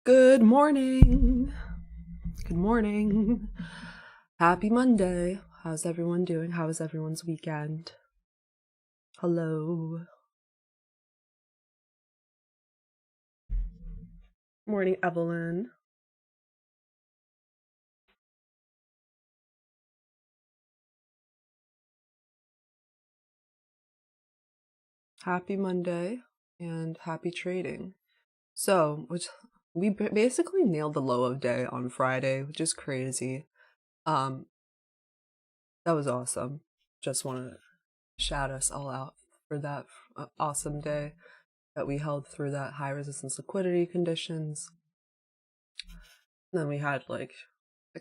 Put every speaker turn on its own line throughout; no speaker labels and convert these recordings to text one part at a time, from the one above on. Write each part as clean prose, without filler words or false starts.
Good morning. Good morning. Happy Monday. How's everyone doing? How was everyone's weekend? Hello. Morning, Evelyn. Happy Monday and happy trading. So, we basically nailed the low of day on Friday, which is crazy. That was awesome. Just want to shout us all out for that awesome day that we held through that high resistance liquidity conditions. And then we had I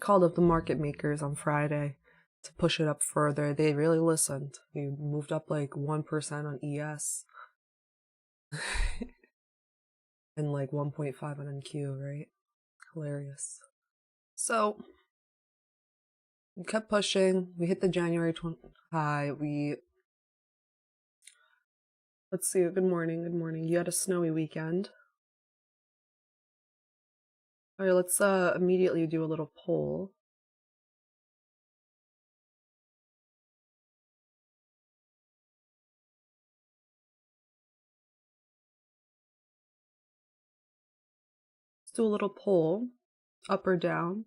called up the market makers on Friday to push it up further. They really listened. We moved up like 1% on ES and like 1.5 on NQ, right? Hilarious. So we kept pushing. We hit the January high. Let's see. Good morning. Good morning. You had a snowy weekend. All right, let's immediately do a little poll. Let's do a little poll, up or down.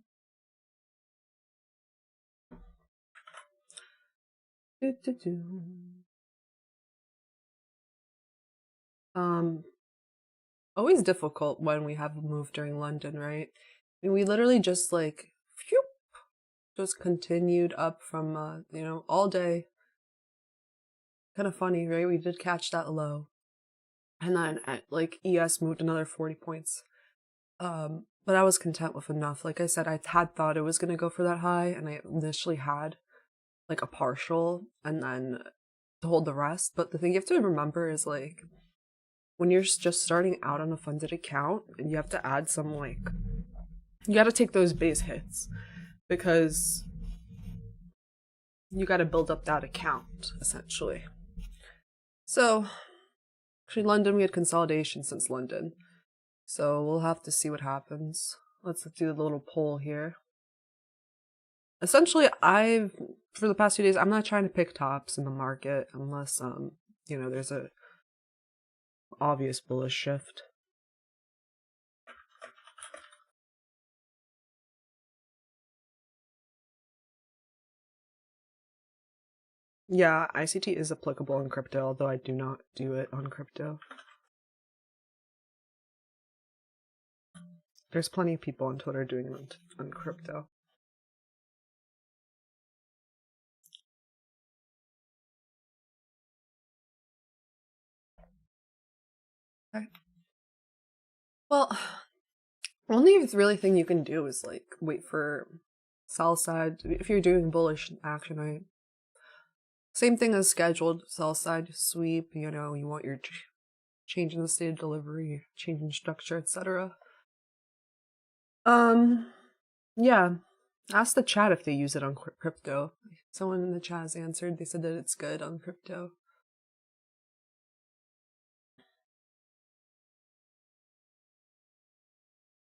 Always difficult when we have a move during London, right? I mean, we literally just phew, just continued up from all day. Kind of funny, right? We did catch that low, and then ES moved another 40 points. But I was content with enough. Like I said, I had thought it was gonna go for that high, and I initially had like a partial, and then to hold the rest. But the thing you have to remember is when you're just starting out on a funded account, and you have to add some you got to take those base hits because you got to build up that account essentially. So actually London, we had consolidation since London, so we'll have to see what happens. Let's do a little poll here. Essentially, for the past 2 days, I'm not trying to pick tops in the market unless there's a obvious bullish shift. Yeah, ICT is applicable in crypto, although I do not do it on crypto. There's plenty of people on Twitter doing it on crypto. Okay. Well, only really thing you can do is wait for sell side. If you're doing bullish action, right? Same thing as scheduled sell side sweep. You want your change in the state of delivery, change in structure, etc. Yeah. Ask the chat if they use it on crypto. Someone in the chat has answered. They said that it's good on crypto.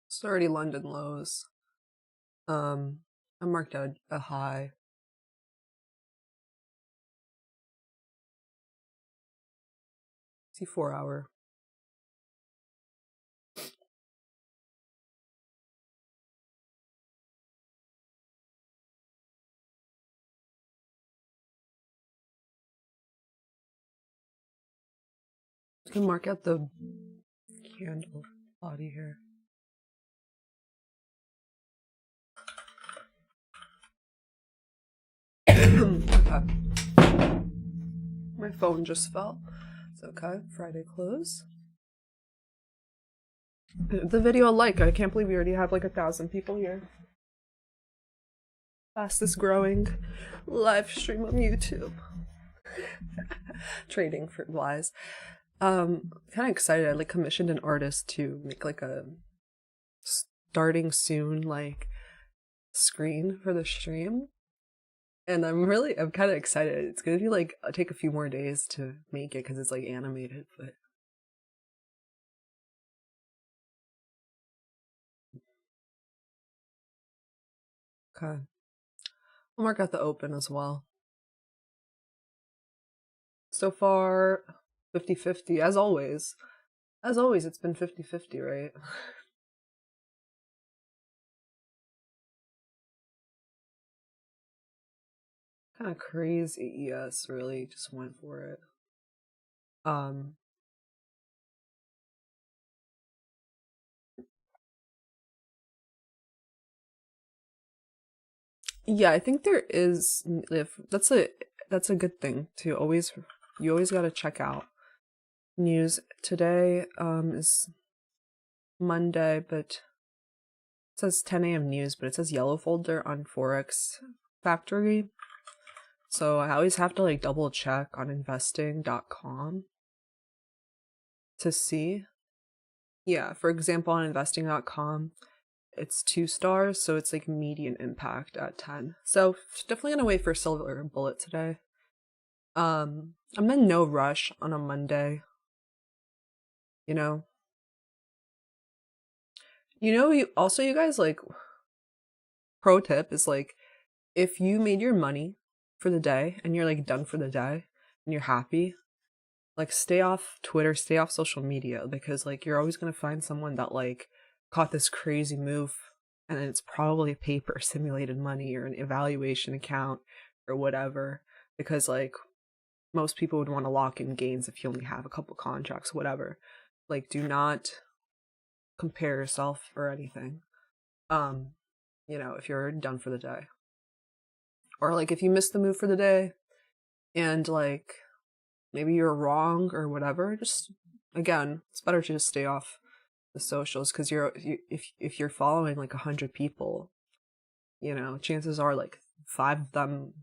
It's already London lows. I marked out a high. See 4 hour. You can mark out the candle body here. Okay. My phone just fell. It's okay. Friday close. The video I can't believe we already have 1,000 people here. Fastest growing live stream on YouTube. Trading for wise. Kind of excited. I commissioned an artist to make a starting soon screen for the stream. And I'm kind of excited. It's gonna be take a few more days to make it because it's animated, but Okay. I'll mark out the open as well. So far, 50-50, as always. As always, it's been 50-50, right? Kind of crazy. ES really just went for it. Yeah, I think there is, if that's a good thing to always, you always got to check out news. Today is Monday, but it says 10 a.m. news, but it says yellow folder on Forex Factory. So I always have to like double check on investing.com to see. Yeah, for example, on investing.com, it's 2 stars, so it's like median impact at 10. So definitely gonna wait for silver bullet today. I'm in no rush on a Monday. You know, you guys, like, pro tip is like, if you made your money for the day and you're like done for the day and you're happy, like, stay off Twitter, stay off social media, because like you're always gonna find someone that like caught this crazy move, and it's probably paper simulated money or an evaluation account or whatever, because like most people would want to lock in gains if you only have a couple contracts, whatever. Like, do not compare yourself or anything. If you're done for the day. Or like if you missed the move for the day and like maybe you're wrong or whatever, just, again, it's better to just stay off the socials, because if you're following like 100 people, chances are like 5 of them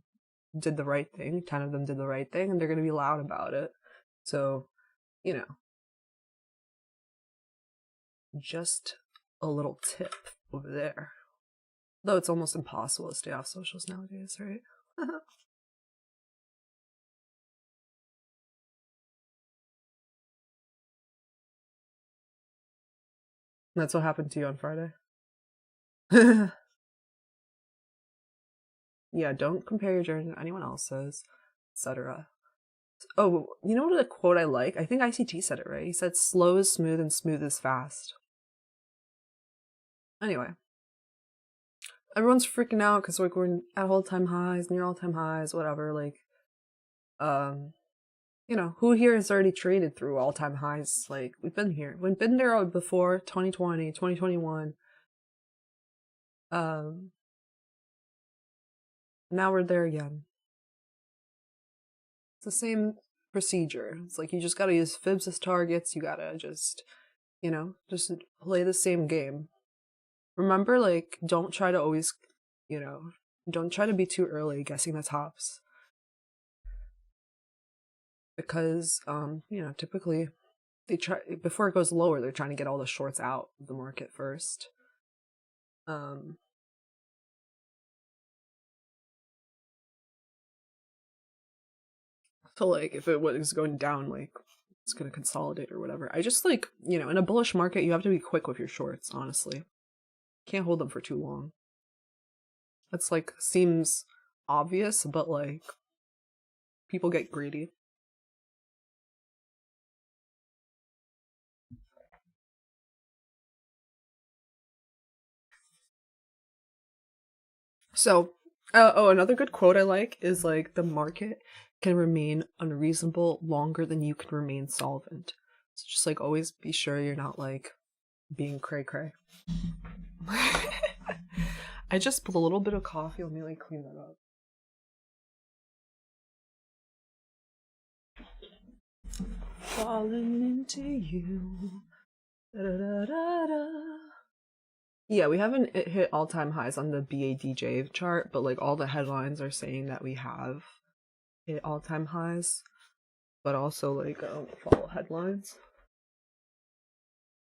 did the right thing, 10 of them did the right thing, and they're going to be loud about it. So, just a little tip over there. Though it's almost impossible to stay off socials nowadays, right? That's what happened to you on Friday. Yeah, don't compare your journey to anyone else's, etc. Oh, you know what a quote I like? I think ICT said it right. He said, "Slow is smooth and smooth is fast." Anyway, everyone's freaking out because like we're at all-time highs, near all-time highs, whatever. Like, who here has already traded through all-time highs? Like, we've been here. We've been there before, 2020, 2021. Now we're there again. It's the same procedure. It's like you just gotta use fibs as targets. You gotta just play the same game. Remember, like, don't try to always, don't try to be too early guessing the tops. Because, typically they try, before it goes lower, they're trying to get all the shorts out of the market first. So like if it was going down, like it's gonna consolidate or whatever. I just like, in a bullish market, you have to be quick with your shorts, honestly. Can't hold them for too long. It's like, seems obvious, but like people get greedy. So, another good quote I like is like, the market can remain unreasonable longer than you can remain solvent. So just like always be sure you're not like being cray cray. I just put a little bit of coffee. Let me like clean that up. Falling into you. Da-da-da-da-da. Yeah, we haven't hit all-time highs on the BADJ chart, but like all the headlines are saying that we have hit all-time highs, but also like follow headlines.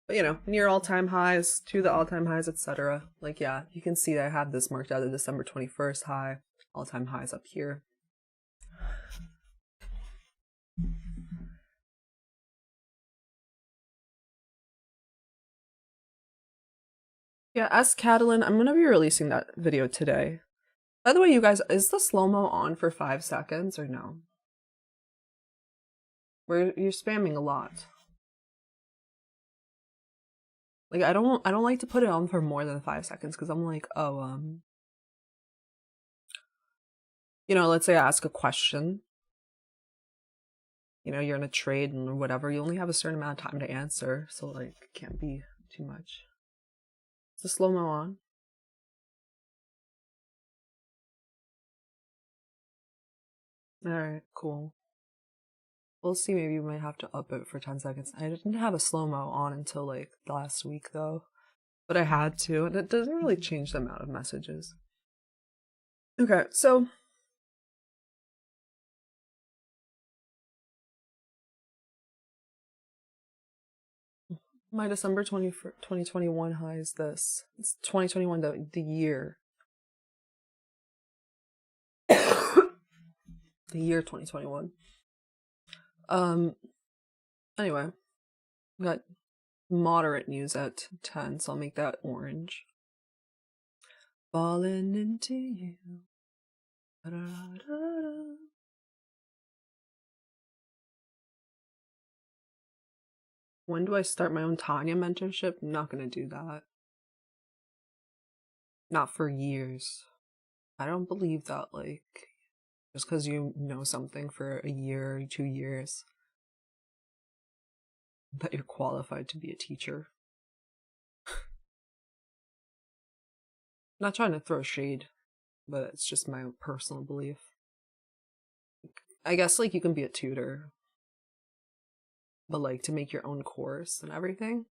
But near all-time highs, to the all-time highs, etc. Like, yeah, you can see that I have this marked out, the December 21st high, all-time highs up here. Yeah, ask Catalan. I'm gonna be releasing that video today. By the way, you guys, is the slow-mo on for 5 seconds or no? You're spamming a lot. Like I don't like to put it on for more than 5 seconds because I'm like, oh, you know, let's say I ask a question. You know, you're in a trade and whatever, you only have a certain amount of time to answer, so like it can't be too much. Is the slow-mo on? Alright, cool. We'll see, maybe we might have to up it for 10 seconds. I didn't have a slow-mo on until like last week though. But I had to, and it doesn't really change the amount of messages. Okay, so my December 2021 high is this. It's 2021, the year. The year 2021. Anyway, we got moderate news at 10, so I'll make that orange. Falling into you. Da-da-da-da-da. When do I start my own Tanya mentorship? I'm not gonna do that. Not for years. I don't believe that, like, just because you know something for a year or 2 years, that you're qualified to be a teacher. Not trying to throw shade, but it's just my personal belief. I guess, like, you can be a tutor, but, like, to make your own course and everything,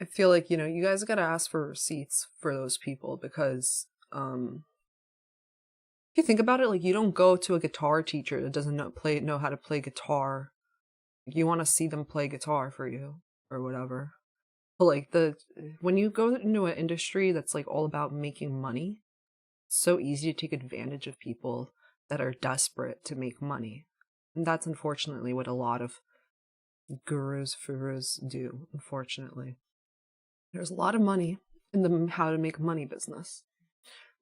I feel like, you know, you guys gotta ask for receipts for those people because, if you think about it, like, you don't go to a guitar teacher that doesn't know how to play guitar. You want to see them play guitar for you or whatever. But like when you go into an industry that's like all about making money, it's so easy to take advantage of people that are desperate to make money. And that's unfortunately what a lot of gurus do, unfortunately. There's a lot of money in the how to make money business.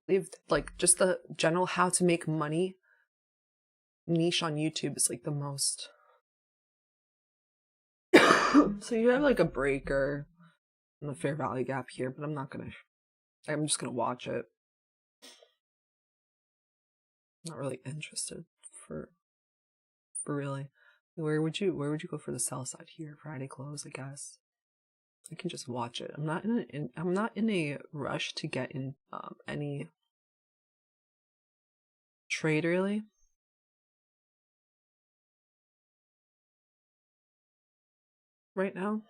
They've like just the general how to make money niche on YouTube is like the most. So you have like a breaker and the Fair Value Gap here, but I'm just gonna watch it. Not really interested for really. Where would you go for the sell side here? Friday close, I guess. I can just watch it. I'm not in a rush to get in any trade really. Right now,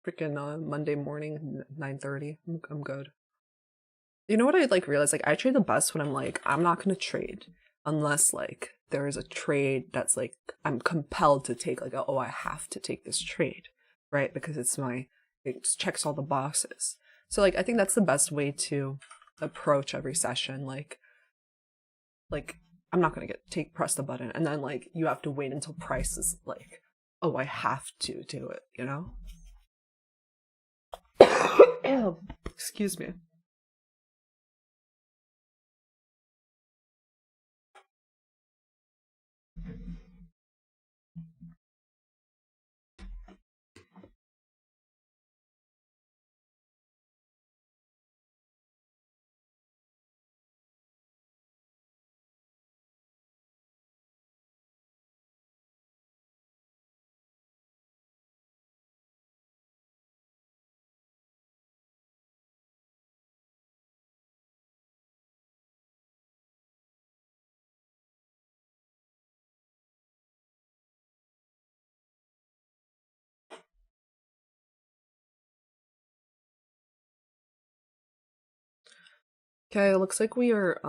freaking Monday morning 9:30. I'm good. You know what I like realize? Like I trade the best when I'm like I'm not gonna trade unless like there is a trade that's like I'm compelled to take. Like oh I have to take this trade, right? Because it checks all the boxes. So like I think that's the best way to approach every session. Like I'm not gonna press the button and then like you have to wait until price is like oh I have to do it. You know? Ew, excuse me. Okay, it looks like we are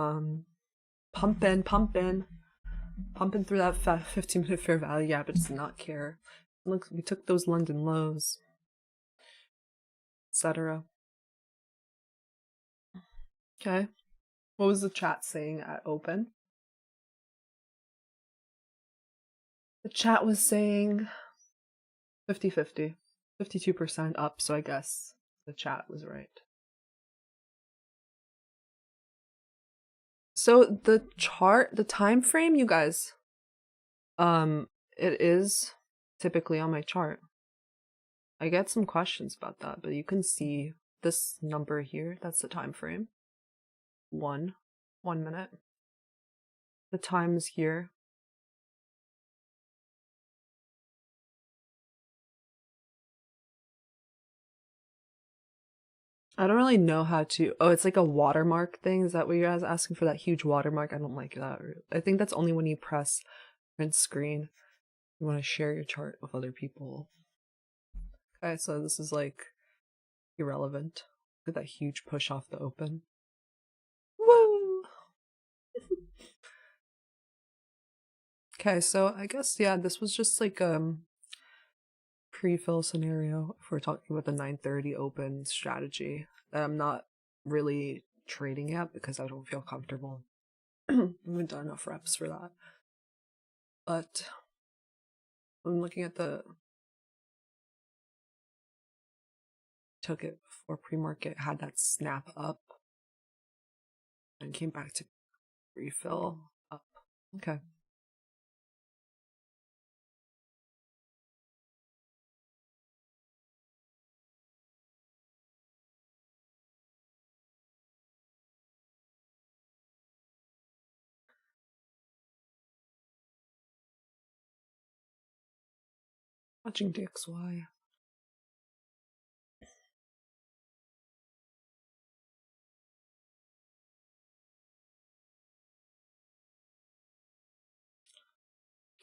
pumping through that 15-minute fair value gap. It does not care. Look, we took those London lows, etc. Okay, what was the chat saying at open? The chat was saying 50-50. 52% up, so I guess the chat was right. So the chart, the time frame, you guys, it is typically on my chart. I get some questions about that, but you can see this number here, that's the time frame. 1 minute. The time is here. I don't really know how to. Oh, it's like a watermark thing. Is that what you're guys asking for, that huge watermark? I don't like that. I think that's only when you press print screen. You want to share your chart with other people. Okay, so this is like irrelevant. Look at that huge push off the open. Woo! Okay, so I guess, yeah, this was just like pre-fill scenario if we're talking about the 9:30 open strategy that I'm not really trading yet because I don't feel comfortable. I haven't done enough reps for that. But I'm looking at the took it before pre-market, had that snap up and came back to refill up. Okay. Watching DXY.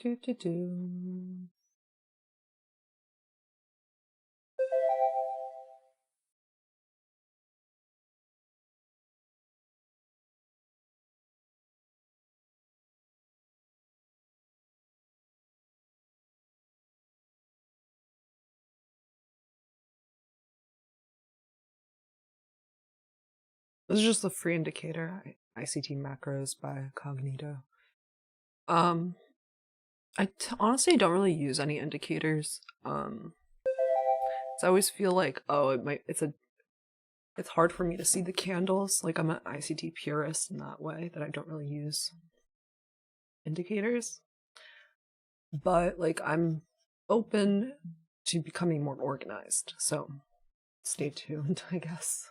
Do. This is just a free indicator. ICT macros by Cognito. I honestly don't really use any indicators. So I always feel like, oh, it's hard for me to see the candles. Like I'm an ICT purist in that way, that I don't really use indicators. But like I'm open to becoming more organized. So stay tuned, I guess.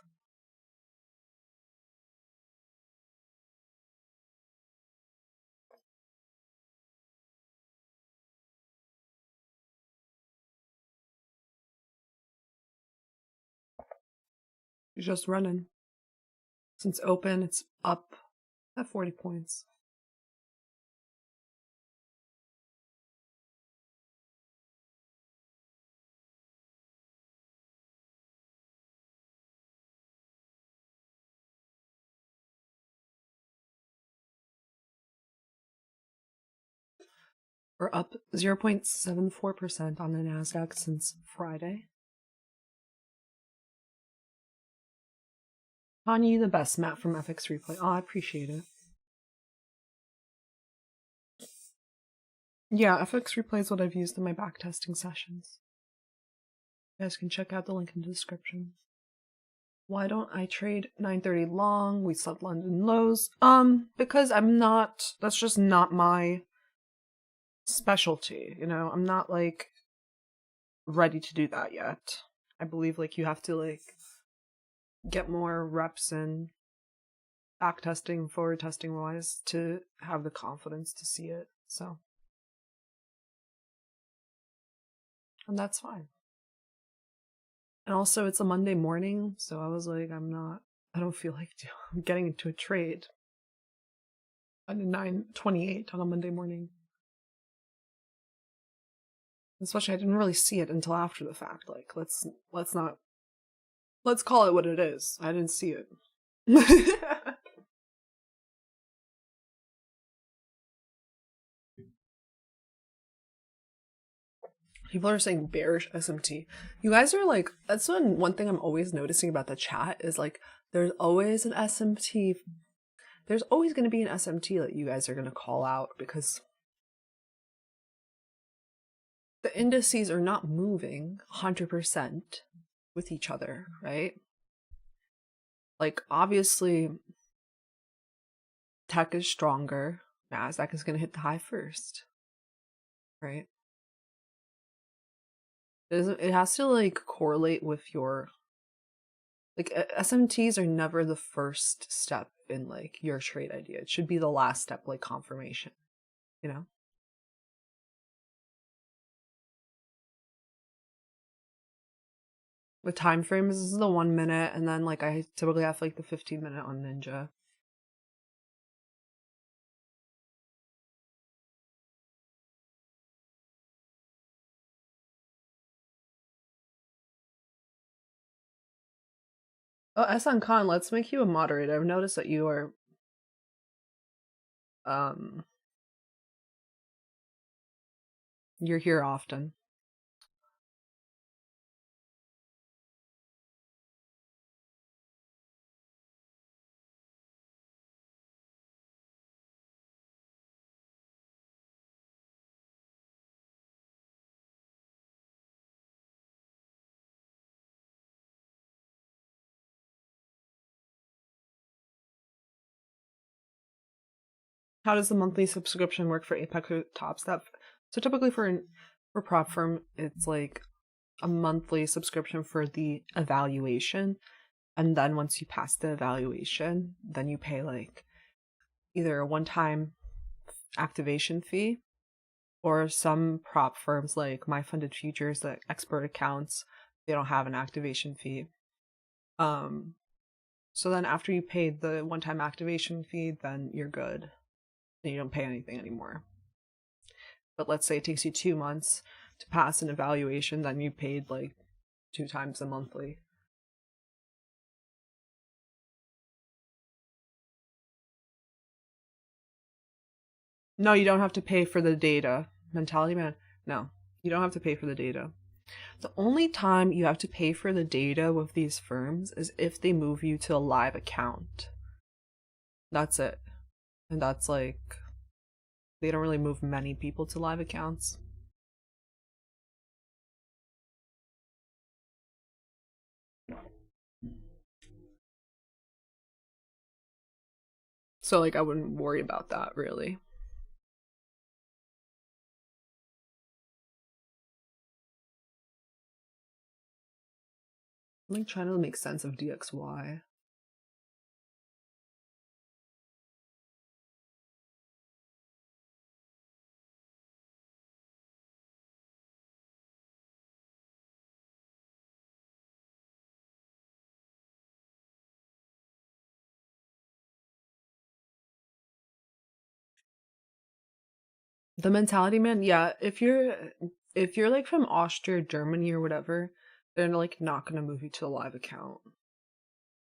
You're just running. Since open, it's up at 40 points. We're up 0.74% on the NASDAQ since Friday. Tanya, the best, Matt from FX Replay. Oh, I appreciate it. Yeah, FX Replay is what I've used in my backtesting sessions. You guys can check out the link in the description. Why don't I trade 9:30 long? We slept London lows. Because I'm not, that's just not my specialty, you know? I'm not like ready to do that yet. I believe like you have to like get more reps in backtesting, forward testing wise to have the confidence to see it. So, and that's fine. And also it's a Monday morning, so I was like, I don't feel like getting into a trade at 9:28 on a Monday morning. Especially I didn't really see it until after the fact. Like, let's call it what it is. I didn't see it. People are saying bearish SMT. You guys are like, that's one thing I'm always noticing about the chat is like, there's always an SMT. There's always going to be an SMT that you guys are going to call out because the indices are not moving 100% with each other, right? Like, obviously, tech is stronger. NASDAQ is going to hit the high first, right? It has to, like, correlate with your, like, SMTs are never the first step in, like, your trade idea. It should be the last step, like confirmation, you know? The time frames is the 1 minute, and then, like, I typically have, like, the 15-minute on Ninja. Oh, Esan Khan, let's make you a moderator. I've noticed that you are, you're here often. How does the monthly subscription work for Apex or Top Step? So typically for prop firm, it's like a monthly subscription for the evaluation, and then once you pass the evaluation, then you pay like either a one-time activation fee, or some prop firms like MyFundedFutures, the expert accounts, they don't have an activation fee. So then after you pay the one-time activation fee, then you're good. Then you don't pay anything anymore. But let's say it takes you 2 months to pass an evaluation, then you paid like 2 times the monthly. No, you don't have to pay for the data. Mentality Man, no, you don't have to pay for the data. The only time you have to pay for the data with these firms is if they move you to a live account. That's it. And that's like, they don't really move many people to live accounts. So like, I wouldn't worry about that really. I'm like trying to make sense of DXY. The Mentality Man, yeah, if you're like from Austria, Germany, or whatever, they're like not gonna move you to a live account.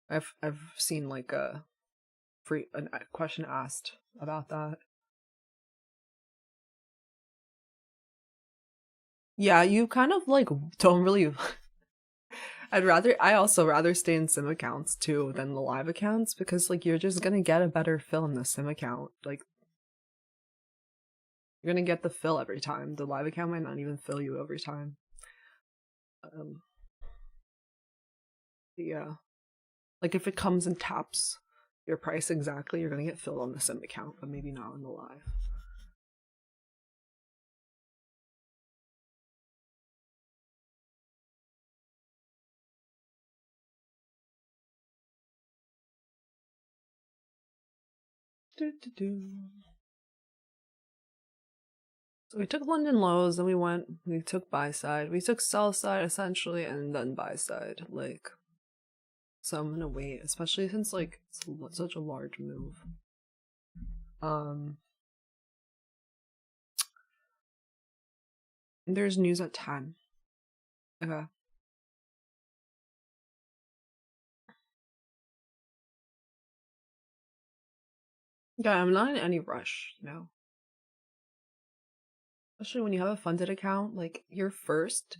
I've seen like a question asked about that. Yeah, you kind of like don't really. I also rather stay in sim accounts too than the live accounts, because like you're just gonna get a better fill in the sim account. Like you're gonna get the fill every time. The live account might not even fill you every time. Yeah, like if it comes and taps your price exactly, you're gonna get filled on the sim account, but maybe not on the live. So we took London lows, and we took buy side, we took sell side essentially, and then buy side. Like, so I'm gonna wait, especially since like it's such a large move. There's news at 10. Okay. Yeah, I'm not in any rush, you know. Especially when you have a funded account, like your first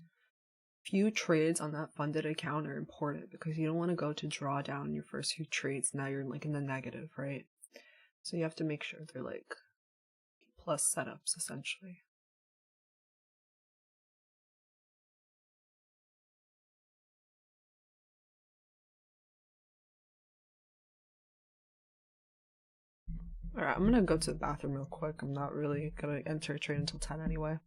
few trades on that funded account are important, because you don't want to go to draw down your first few trades. Now you're like in the negative, right? So you have to make sure they're like plus setups essentially. Alright, I'm gonna go to the bathroom real quick. I'm not really gonna enter a trade until 10 anyway.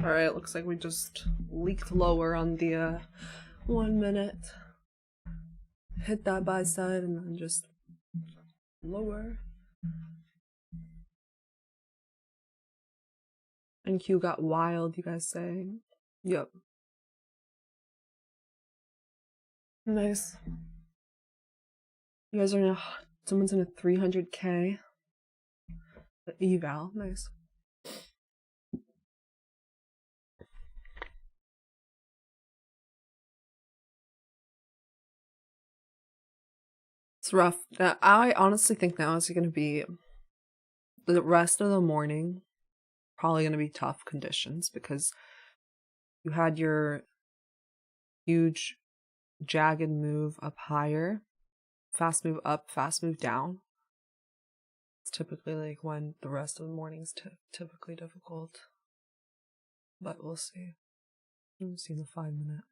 Alright, looks like we just leaked lower on the 1 minute. Hit that buy side and then just lower. And Q got wild, you guys say? Yep. Nice. You guys are in a, someone's in a 300k. The eval, nice. It's rough. I honestly think now is going to be the rest of the morning, probably going to be tough conditions because you had your huge jagged move up higher, fast move up, fast move down. It's typically like when the rest of the morning is typically difficult, but we'll see. Let's see the 5 minute.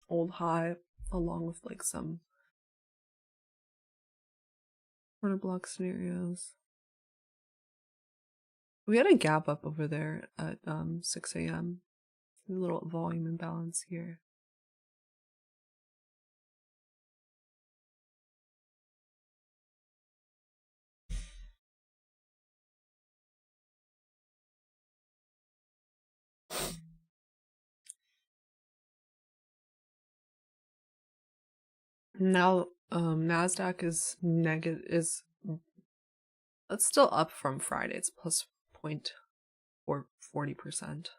Old high along with like some order block scenarios. We had a gap up over there at 6 a.m. A little volume imbalance here. Now Nasdaq is negative, it's still up from Friday. It's plus 0.40%.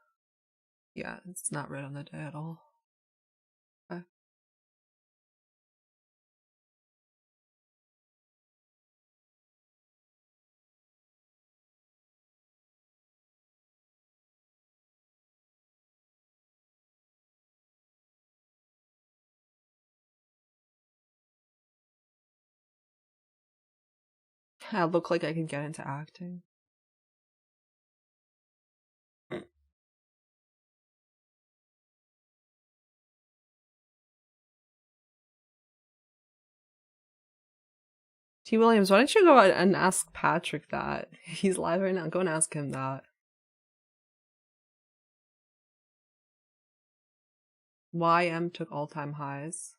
Yeah, it's not right on the day at all. Okay. I look like I can get into acting. T. Williams, why don't you go out and ask Patrick that? He's live right now. Go and ask him that. YM took all-time highs.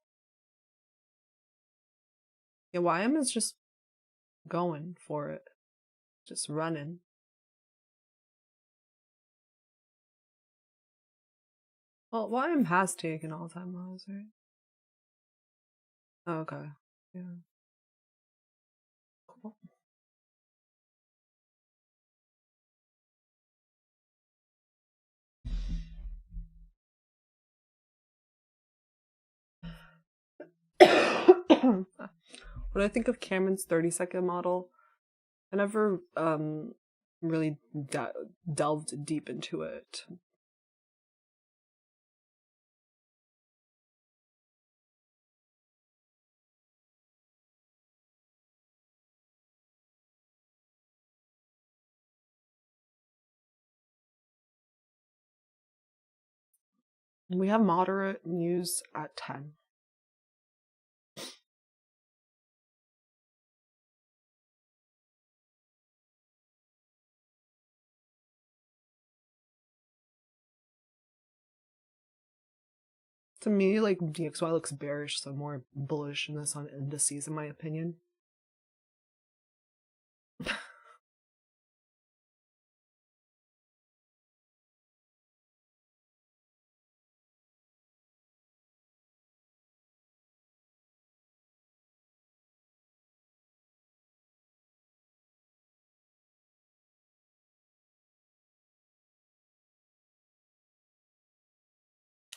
Yeah, YM is just going for it. Just running. Well, YM has taken all-time highs, right? Oh, okay. Yeah. Cool. When I think of Cameron's 30-second model, I never really delved deep into it. We have moderate news at 10. To me, like, DXY looks bearish, so more bullishness on indices, in my opinion.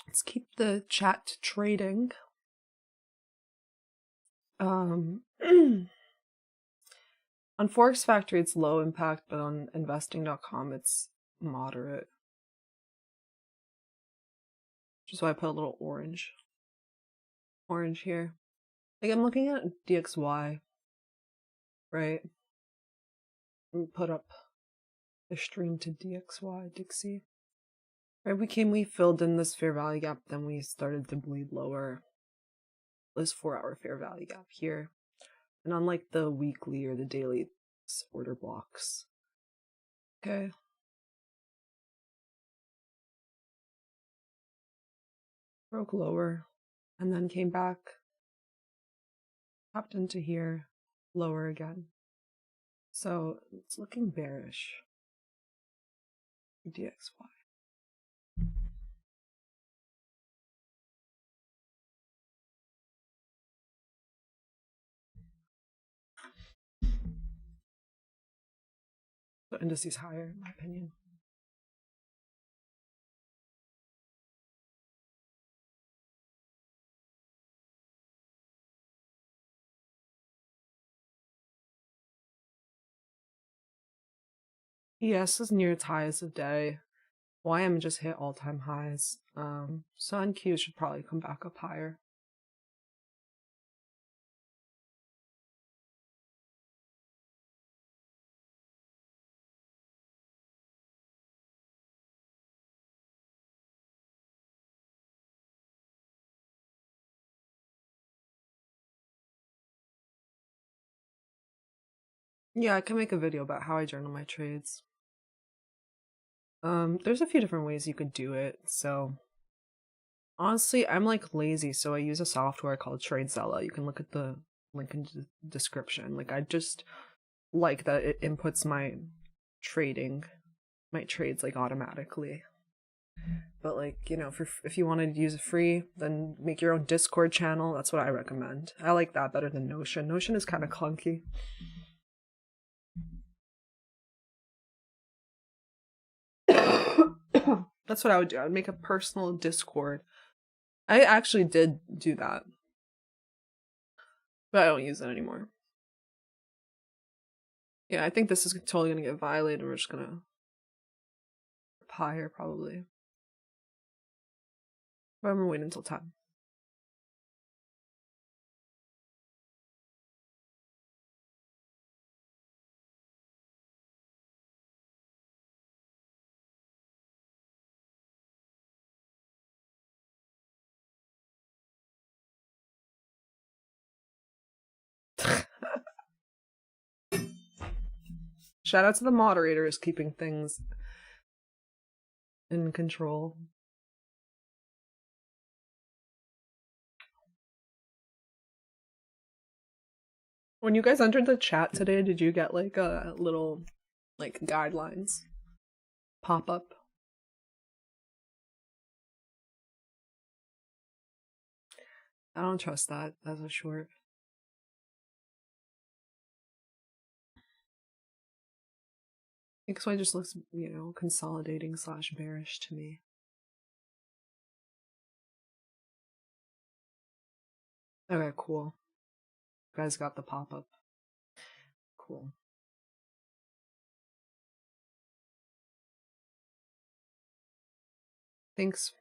Let's keep the chat trading. On Forex Factory, it's low impact, but on investing.com, it's moderate. Which is why I put a little orange here. Like, I'm looking at DXY, right? And put up the stream to DXY, Dixie. Right, we filled in this fair value gap, then we started to bleed lower. This 4-hour fair value gap here. And unlike the weekly or the daily order blocks. Okay. Broke lower and then came back, popped into here, lower again. So it's looking bearish. DXY. The indices higher, in my opinion. ES is near its highest of day. YM just hit all-time highs. So NQ should probably come back up higher. Yeah, I can make a video about how I journal my trades. There's a few different ways you could do it. So honestly, I'm like lazy, so I use a software called TradeZella. You can look at the link in the description. Like, I just like that it inputs my trades like automatically. But like, you know, if you wanted to use it free, then make your own Discord channel. That's what I recommend. I like that better than Notion. Notion is kind of clunky. That's what I would do. I would make a personal Discord. I actually did do that, but I don't use it anymore. Yeah, I think this is totally gonna get violated. We're just gonna higher probably. But I'm gonna wait until 10. Shout out to the moderators keeping things in control. When you guys entered the chat today, did you get like a little like guidelines pop up? I don't trust that as a short. XY just looks, consolidating / bearish to me. Okay, cool. You guys got the pop-up. Cool. Thanks.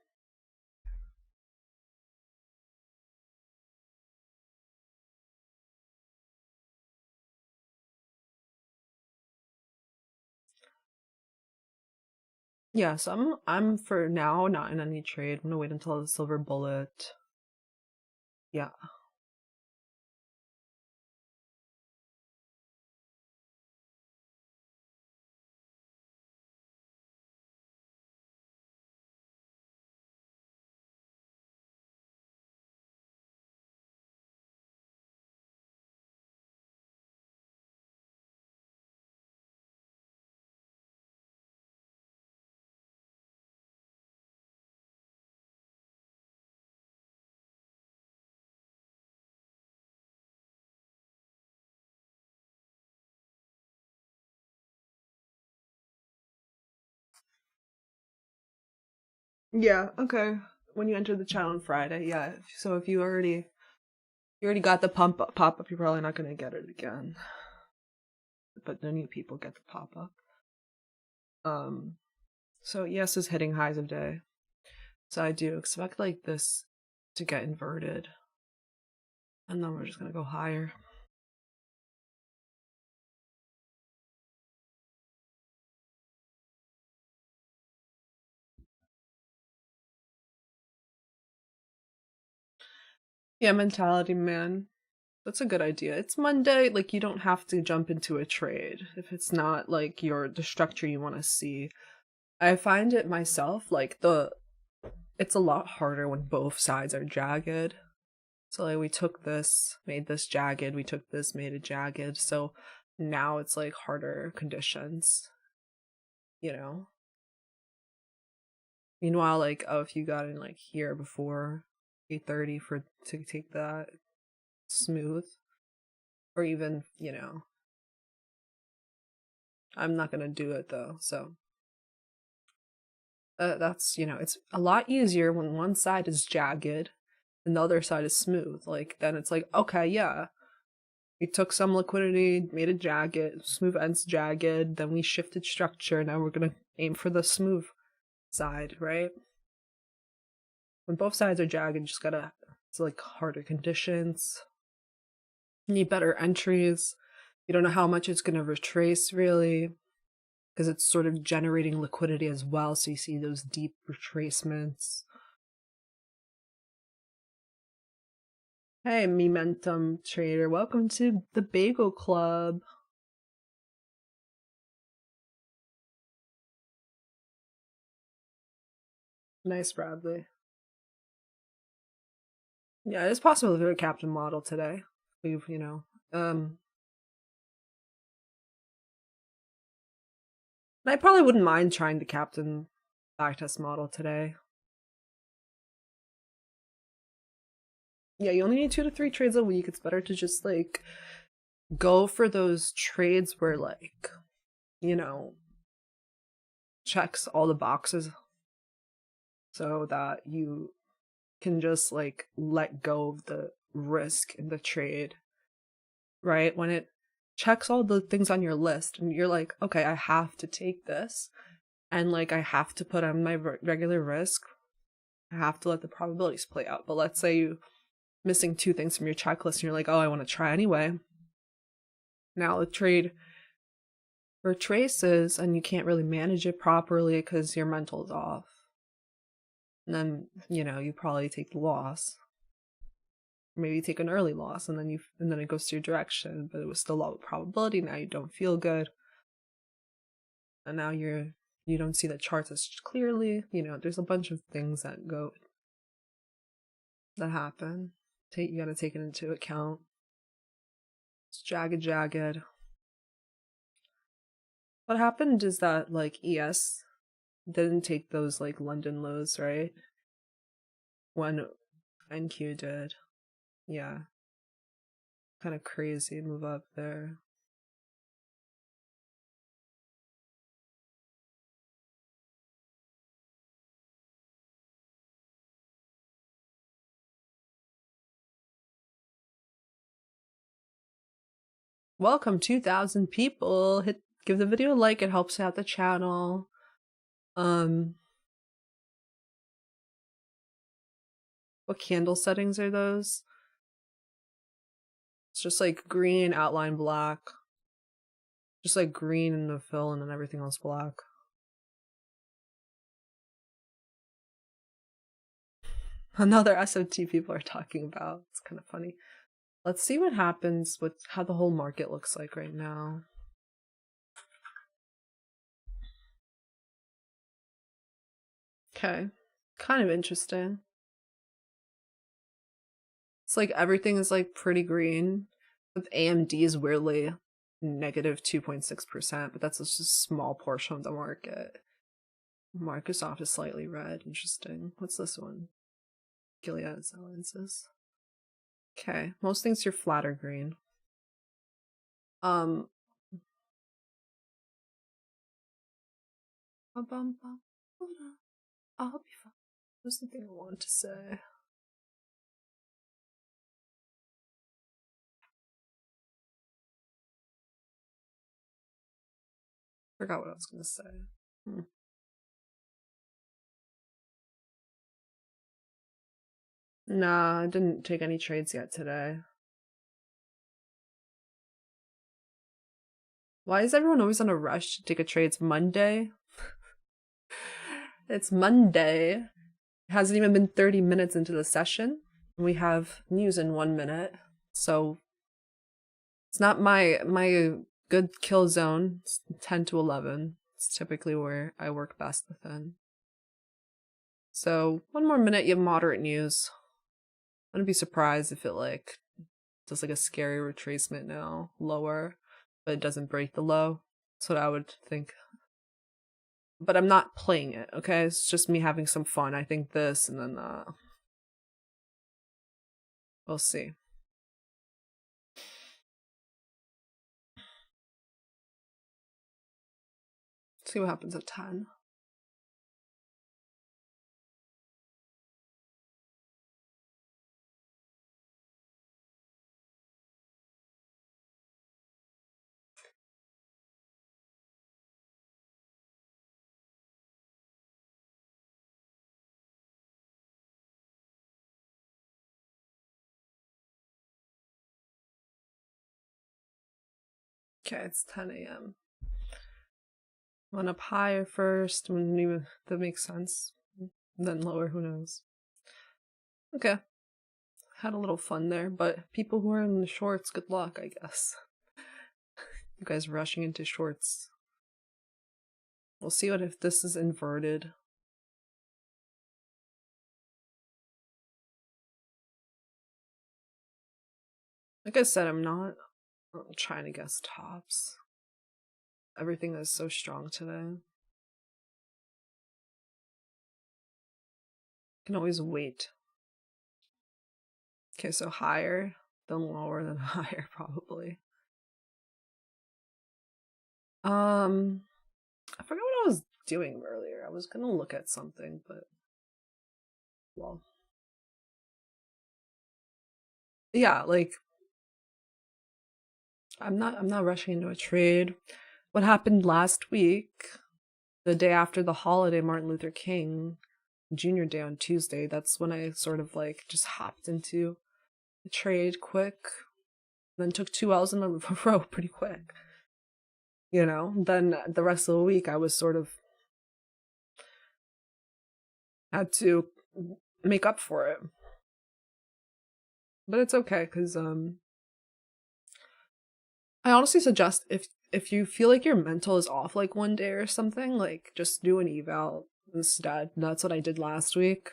Yeah, so I'm for now not in any trade. I'm gonna wait until the silver bullet. Yeah. Yeah, okay. When you enter the chat on Friday, yeah. So if you already got the pop up, you're probably not gonna get it again. But the new people get the pop up. So yes is hitting highs of day. So I do expect like this to get inverted. And then we're just gonna go higher. Yeah, mentality, man. That's a good idea. It's Monday, like you don't have to jump into a trade if it's not like the structure you want to see. I find it myself like it's a lot harder when both sides are jagged. So like we took this, made this jagged, we took this, made it jagged. So now it's like harder conditions, Meanwhile, like if you got in like here before 8:30 to take that smooth, or even, I'm not gonna do it though, so that's, it's a lot easier when one side is jagged and the other side is smooth. Like then it's like, okay, yeah, we took some liquidity, made it jagged, smooth ends jagged, then we shifted structure, now we're gonna aim for the smooth side, right? When both sides are jagged, it's like harder conditions. You need better entries. You don't know how much it's gonna retrace really, because it's sort of generating liquidity as well, so you see those deep retracements. Hey, Momentum Trader, welcome to the Bagel Club. Nice, Bradley. Yeah, it's possible to do a captain model today. I probably wouldn't mind trying the captain backtest model today. Yeah, you only need 2 to 3 trades a week. It's better to just like go for those trades where like, checks all the boxes so that you can just like let go of the risk in the trade, right? When it checks all the things on your list and you're like, okay, I have to take this and like I have to put on my regular risk, I have to let the probabilities play out. But let's say you missing 2 things from your checklist and you're like, oh, I want to try anyway. Now the trade retraces and you can't really manage it properly because your mental's off. And then, you probably take the loss. Maybe you take an early loss and then it goes to your direction, but it was still low probability. Now you don't feel good. and now you don't see the charts as clearly. You know, there's a bunch of things that happen. You gotta take it into account. It's jagged. What happened is that like ES didn't take those like London lows, right? When NQ did. Yeah. Kind of crazy move up there. Welcome 2,000 people. Give the video a like, it helps out the channel. What candle settings are those? It's just like green, outline black. Just like green in the fill and then everything else black. Another SOT people are talking about. It's kind of funny. Let's see what happens with how the whole market looks like right now. Okay. Kind of interesting. It's like everything is like pretty green. With AMD is weirdly negative 2.6%, but that's just a small portion of the market. Microsoft is slightly red. Interesting. What's this one? Gilead Sciences. Okay, most things are flat or green. I'll be fine. What's the thing I wanted to say? Forgot what I was gonna say. Nah, I didn't take any trades yet today. Why is everyone always on a rush to take a trade? It's Monday. It's Monday. It hasn't even been 30 minutes into the session. We have news in 1 minute. So it's not my good kill zone. It's 10 to 11. It's typically where I work best within. So 1 more minute, you have moderate news. I wouldn't be surprised if it like does like a scary retracement now, lower, but it doesn't break the low. That's what I would think. But I'm not playing it, okay? It's just me having some fun. I think this, and then we'll see. See what happens at 10. Okay, it's 10 a.m. Went up higher first, that makes sense. Then lower, who knows. Okay. Had a little fun there, but people who are in the shorts, good luck, I guess. You guys rushing into shorts. We'll see what if this is inverted. Like I said, I'm trying to guess tops. Everything is so strong today. Can always wait. Okay, so higher, then lower, then higher, probably. I forgot what I was doing earlier. I was gonna look at something, but well, yeah, like I'm not rushing into a trade. What happened last week, the day after the holiday, Martin Luther King Jr. Day on Tuesday, that's when I sort of like just hopped into the trade quick, then took 2 L's in a row pretty quick. You know, then the rest of the week I was sort of had to make up for it. But it's okay, because I honestly suggest if you feel like your mental is off like one day or something, like just do an eval instead. That's what I did last week.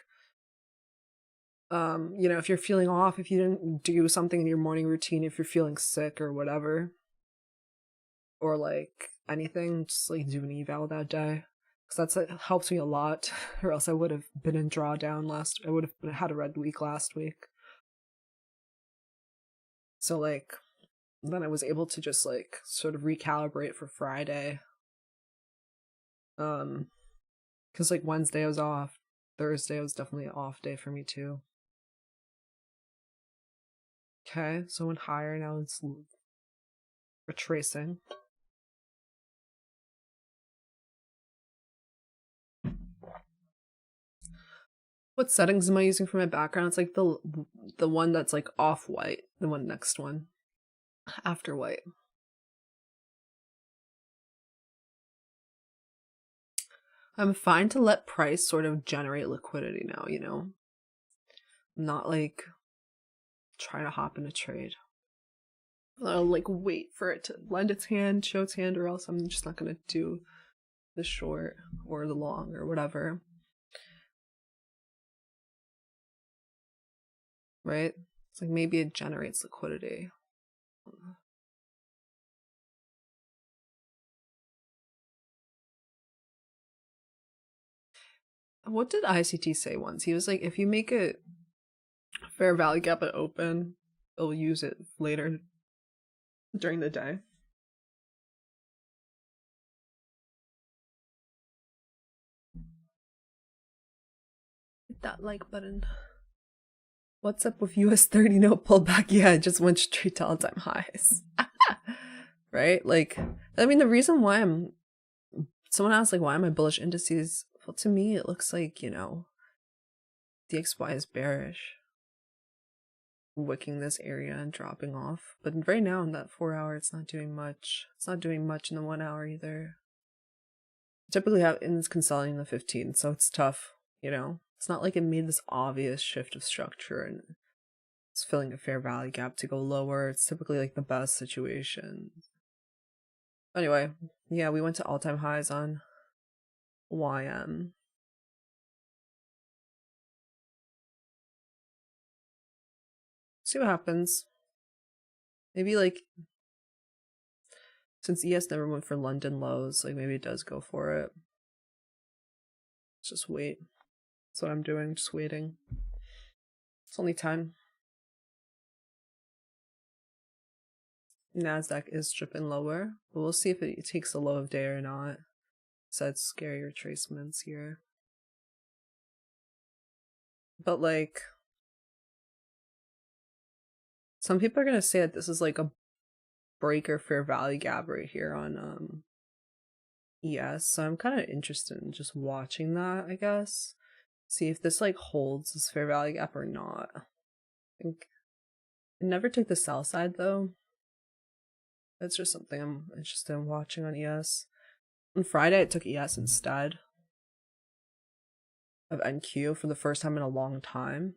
You know, if you're feeling off, if you didn't do something in your morning routine, if you're feeling sick or whatever, or like anything, just like do an eval that day. Because that helps me a lot, or else I would have been in drawdown I would have had a red week last week. So like, then I was able to just like sort of recalibrate for Friday. Because like Wednesday I was off, Thursday was definitely an off day for me too. Okay, so went higher, now it's retracing. What settings am I using for my background? It's like the one that's like off white, the next one after white. I'm fine to let price sort of generate liquidity now, you know? I'm not like trying to hop in a trade. I'll like wait for it to lend its hand, show its hand, or else I'm just not gonna do the short or the long or whatever. Right? It's like maybe it generates liquidity. What did ICT say once? He was like, if you make a fair value gap at open, they'll use it later during the day. Hit that like button. What's up with US 30 no pullback? Yeah, it just went straight to all-time highs. Right? Like, I mean, the reason why someone asked, like, why am I bullish indices? Well, to me, it looks like, you know, DXY is bearish, wicking this area and dropping off. But right now in that 4 hour, it's not doing much. It's not doing much in the 1 hour either. Typically, it's consolidating the 15, so it's tough, you know? It's not like it made this obvious shift of structure and it's filling a fair value gap to go lower. It's typically like the best situation. Anyway, yeah, we went to all-time highs on YM. See what happens. Maybe like, since ES never went for London lows, like maybe it does go for it. Let's just wait. That's what I'm doing, just waiting. It's only time. NASDAQ is stripping lower, but we'll see if it takes a low of day or not. So it's scary retracements here. But like, some people are gonna say that this is like a breaker fair value gap right here on ES. So I'm kind of interested in just watching that, I guess. See if this like holds this fair value gap or not. I think I never took the sell side though. That's just something I'm interested in watching on ES. On Friday, I took ES instead of NQ for the first time in a long time.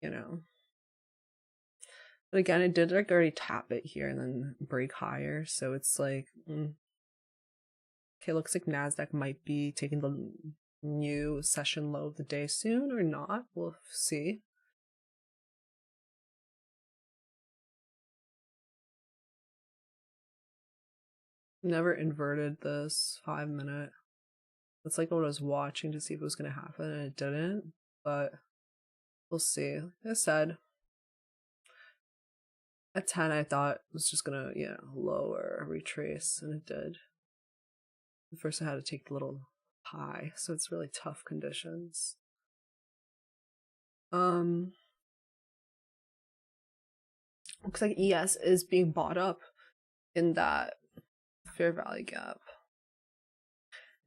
You know. But again, it did like already tap it here and then break higher. So it's like, okay, looks like NASDAQ might be taking the new session low of the day soon or not. We'll see. Never inverted this 5 minute. That's like what I was watching to see if it was going to happen, and it didn't. But we'll see. Like I said, at 10, I thought it was just going to, lower, retrace, and it did. First, I had to take the little high, so it's really tough conditions. Looks like ES is being bought up in that fair value gap.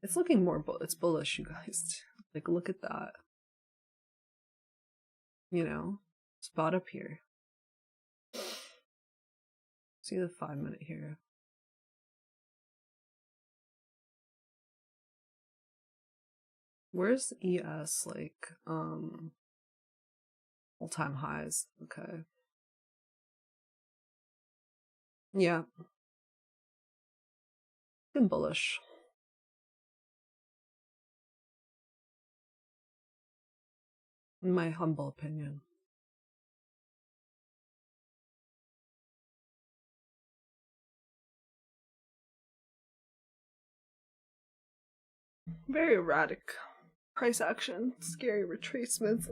It's looking more it's bullish, you guys. Like, look at that. You know, it's bought up here. See the 5 minute here. Where's ES, like, all-time highs? Okay. Yeah. been bullish. In my humble opinion. Very erratic price action, scary retracements,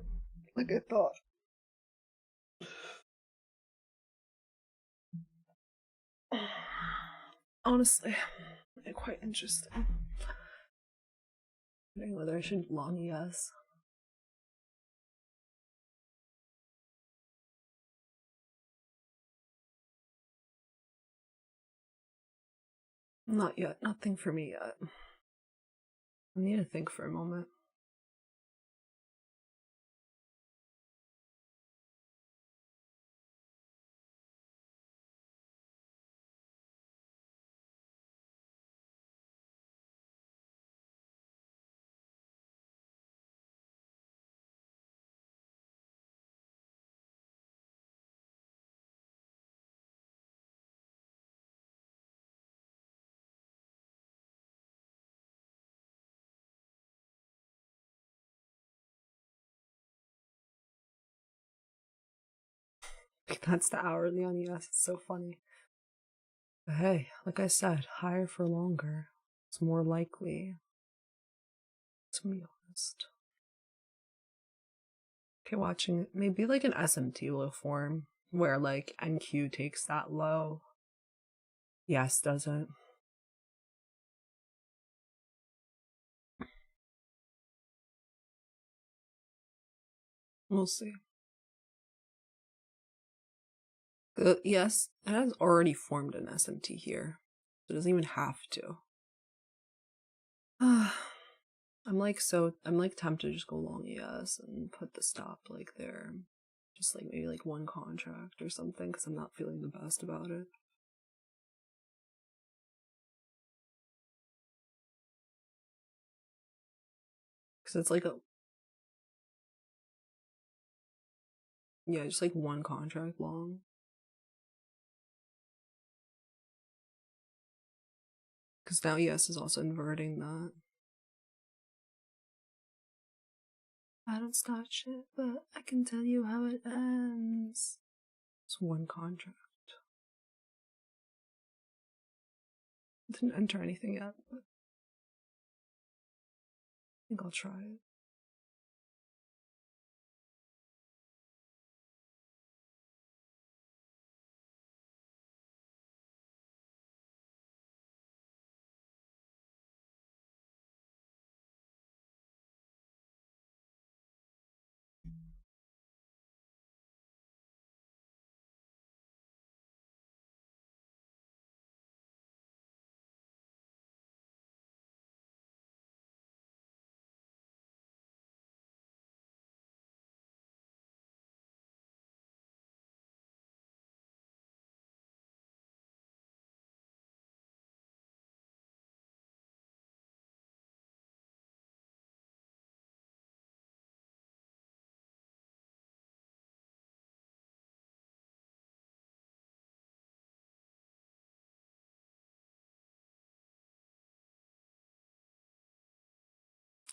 like I thought. Honestly, quite interesting. Wondering whether I should long ES. Not yet. Nothing for me yet. I need to think for a moment. That's the hourly on ES. It's so funny. But hey, like I said, higher for longer. It's more likely, to be honest. Okay, watching it. Maybe like an SMT will form where like NQ takes that low. Yes, doesn't. We'll see. Yes, it has already formed an SMT here. So it doesn't even have to. I'm like tempted to just go long ES and put the stop like there. Just like maybe like one contract or something because I'm not feeling the best about it. Because it's like yeah, just like one contract long. Because now ES is also inverting that. I don't start shit, but I can tell you how it ends. It's one contract. Didn't enter anything yet, but I think I'll try it.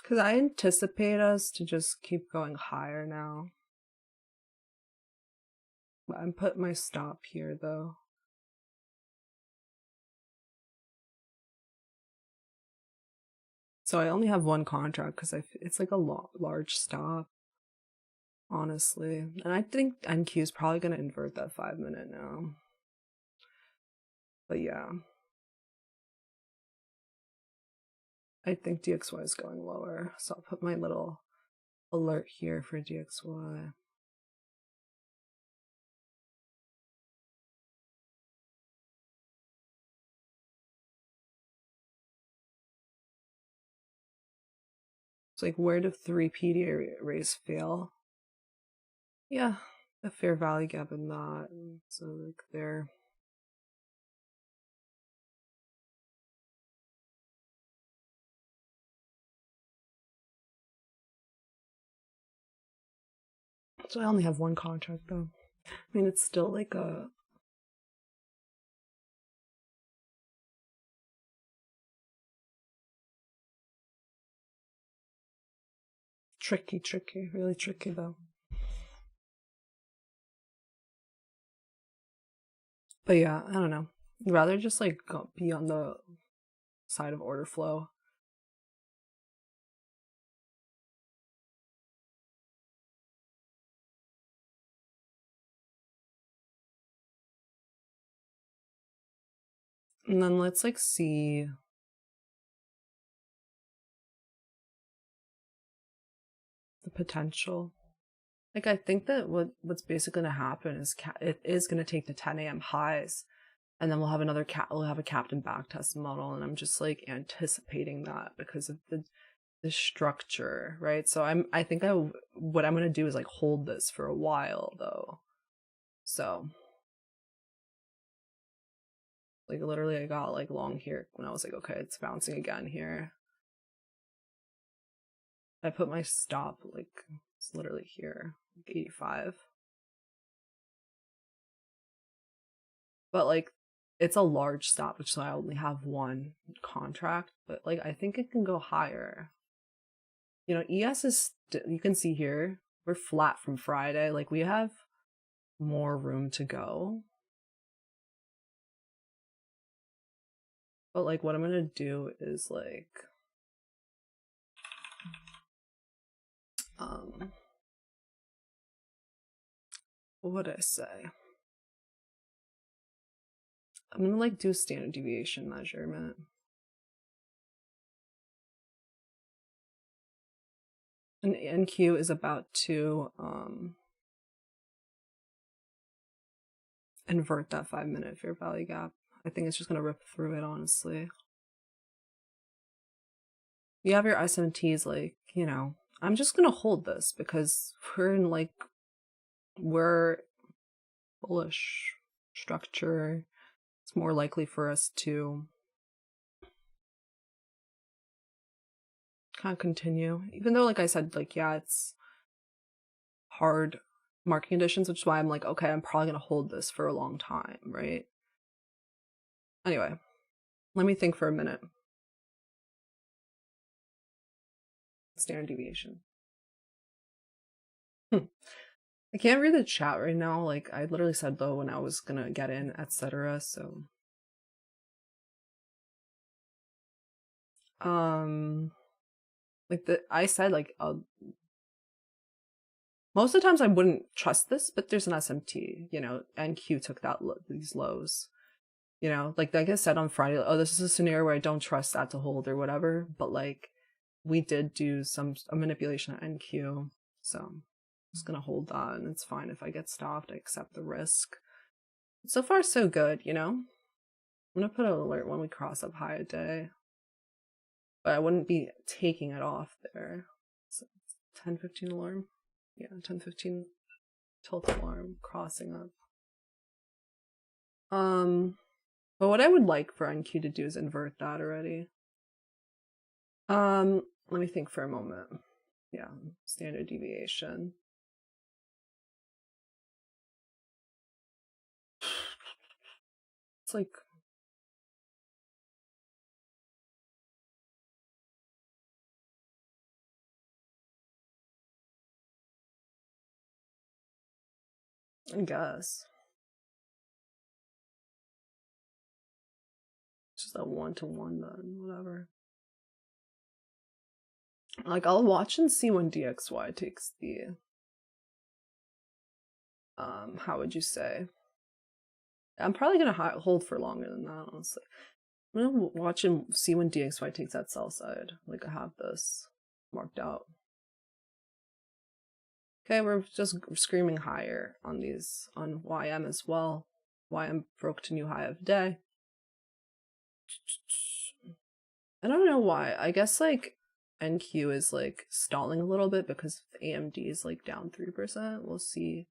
Because I anticipate us to just keep going higher now. But I'm putting my stop here though. So I only have one contract because it's like a large stop, honestly. And I think NQ is probably going to invert that 5 minute now. But yeah. I think DXY is going lower. So I'll put my little alert here for DXY. It's like, where do 3 PDA arrays fail? Yeah, a fair value gap in that. So like there. So I only have one contract though. I mean, it's still like a Tricky, really tricky though. But yeah, I don't know. I'd rather just like be on the side of order flow. And then let's like see the potential. Like I think that what's basically gonna happen is it is gonna take the 10 a.m. highs, and then we'll have we'll have a captain backtest model, and I'm just like anticipating that because of the structure, right? So I think what I'm gonna do is like hold this for a while though. So like literally I got like long here when I was like, okay, it's bouncing again here. I put my stop like it's literally here, like 85. But like it's a large stop, which so I only have one contract, but like I think it can go higher. You know, ES is you can see here we're flat from Friday. Like we have more room to go. But like what I'm gonna do is like what would I say? I'm gonna like do a standard deviation measurement. And NQ is about to invert that 5-minute fair value gap. I think it's just gonna rip through it, honestly. You have your SMTs, like, you know, I'm just gonna hold this because we're bullish structure. It's more likely for us to kind of continue, even though, like I said, like, yeah, it's hard market conditions, which is why I'm like, okay, I'm probably gonna hold this for a long time, right? Anyway, let me think for a minute. Standard deviation. I can't read the chat right now. Like I literally said though when I was gonna get in, etc. So like I said like most of the times I wouldn't trust this, but there's an SMT, you know, and Q took these lows. You know, like I said on Friday, oh, this is a scenario where I don't trust that to hold or whatever. But like we did do a manipulation at NQ, so I'm just gonna hold that, and it's fine if I get stopped. I accept the risk. So far, so good. You know, I'm gonna put an alert when we cross up high a day, but I wouldn't be taking it off there. So 10:15 alarm, yeah, 10:15 tilt alarm crossing up. But what I would like for NQ to do is invert that already. Let me think for a moment. Yeah, standard deviation. It's like I guess it's just a 1-to-1 then, whatever. Like I'll watch and see when DXY takes the how would you say? I'm probably gonna hold for longer than that, honestly. I'm gonna watch and see when DXY takes that sell side. Like I have this marked out. Okay, we're just screaming higher on these on YM as well. YM broke to new high of day. I don't know why. I guess like NQ is like stalling a little bit because AMD is like down 3%. We'll see.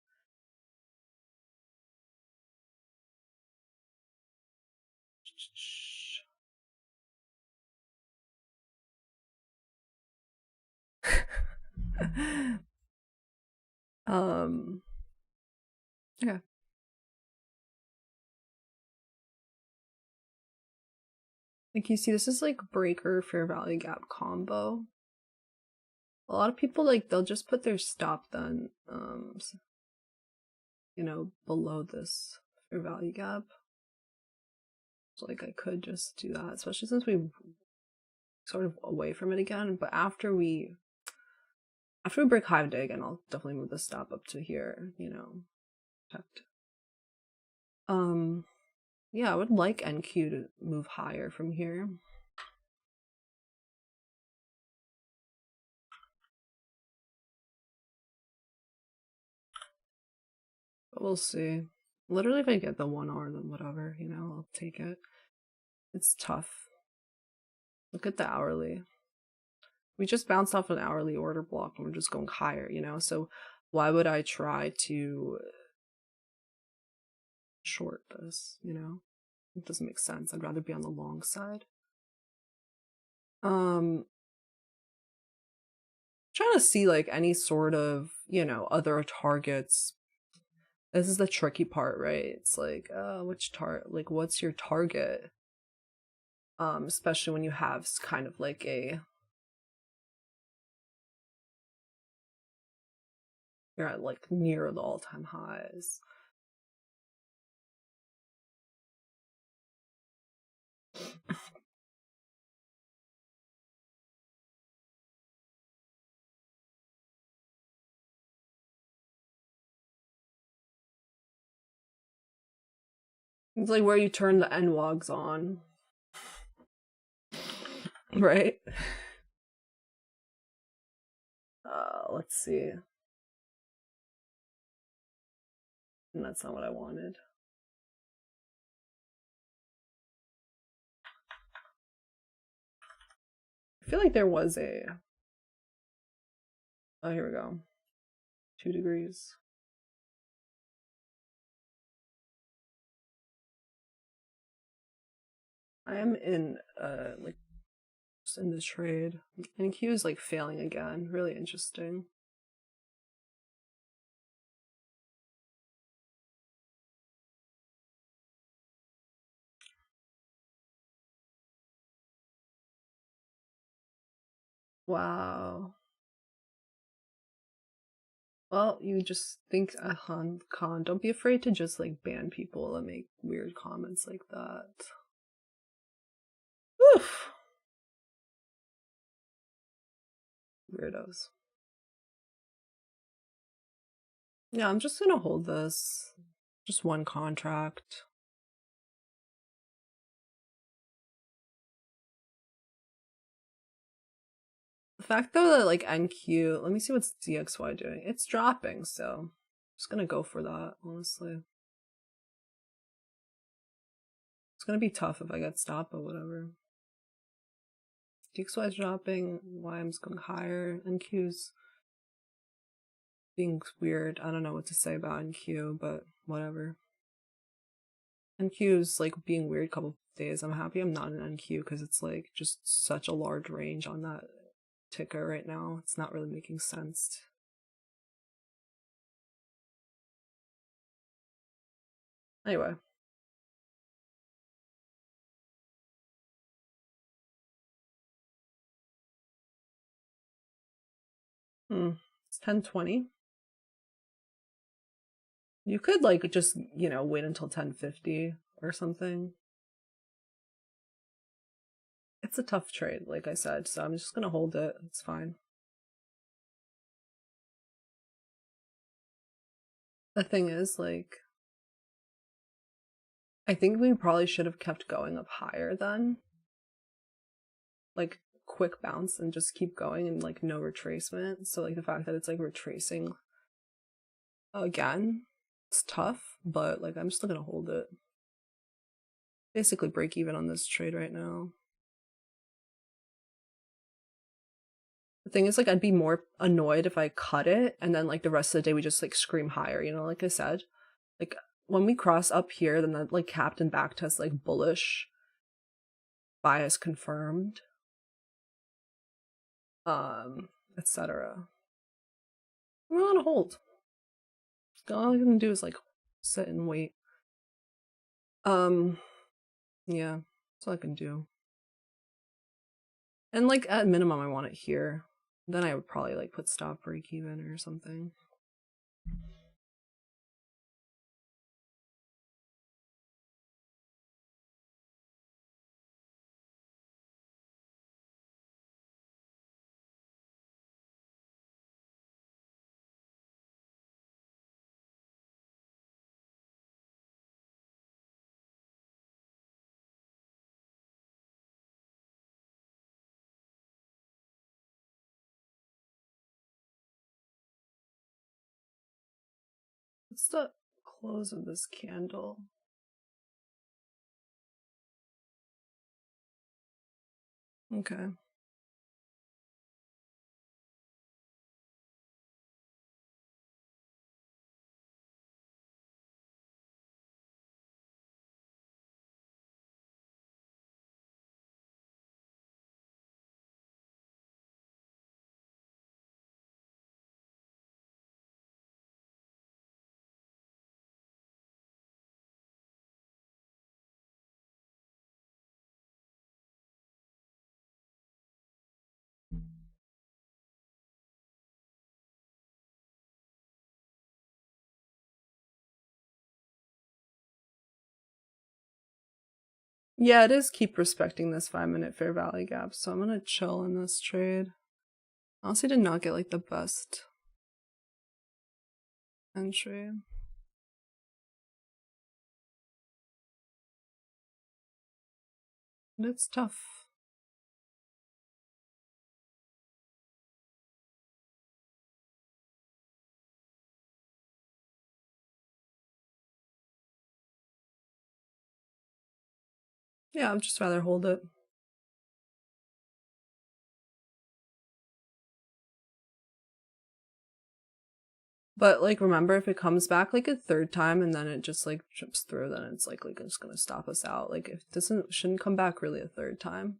Yeah. Like you see, this is like breaker fair value gap combo. A lot of people, like, they'll just put their stop then, you know, below this fair value gap. So, like, I could just do that, especially since we sort of away from it again. But after we break high of day again, I'll definitely move the stop up to here, you know, protect. Yeah, I would like NQ to move higher from here. But we'll see. Literally, if I get the 1R, then whatever, you know, I'll take it. It's tough. Look at the hourly. We just bounced off an hourly order block and we're just going higher, you know? So why would I try to short this, you know? It doesn't make sense. I'd rather be on the long side. Trying to see like any sort of, you know, other targets. This is the tricky part, right? It's like, which target, like, what's your target? Especially when you have kind of like you're at like near the all-time highs. It's like where you turn the NWOGs on. Right? Let's see. And that's not what I wanted. I feel like there was a... Oh, here we go. 2 degrees. I am in, like, just in the trade. And Q is, like, failing again. Really interesting. Wow. Well, you just think, Khan, don't be afraid to just, like, ban people that make weird comments like that. Oof. Weirdos. Yeah, I'm just gonna hold this. Just one contract. The fact though that like NQ, let me see what's DXY doing. It's dropping, so I'm just gonna go for that, honestly. It's gonna be tough if I get stopped, but whatever. DXY is dropping, YM's going higher, NQ's being weird. I don't know what to say about NQ, but whatever. NQ's like being weird a couple days. I'm happy I'm not in NQ because it's like just such a large range on that ticker right now. It's not really making sense. Anyway. It's 10:20. You could like just, you know, wait until 10:50 or something. It's a tough trade, like I said, so I'm just gonna hold it. It's fine. The thing is, like, I think we probably should have kept going up higher then. Like, quick bounce and just keep going and like no retracement. So like the fact that it's like retracing again, it's tough, but like I'm still gonna hold it. Basically break even on this trade right now. The thing is, like, I'd be more annoyed if I cut it and then like the rest of the day we just like scream higher, you know, like I said. Like when we cross up here, then that like capped and back test like bullish bias confirmed, etc. I'm not gonna hold. All I'm gonna do is like sit and wait. Yeah, that's all I can do. And like at minimum, I want it here. Then I would probably like put stop break even or something. What's the close of this candle? Okay. Yeah, it is keep respecting this 5-minute fair value gap, so I'm gonna chill in this trade. Honestly, did not get like the best entry. But it's tough. Yeah, I'd just rather hold it. But like, remember, if it comes back like a third time and then it just like chips through, then it's like it's gonna stop us out. Like, if this shouldn't come back really a third time.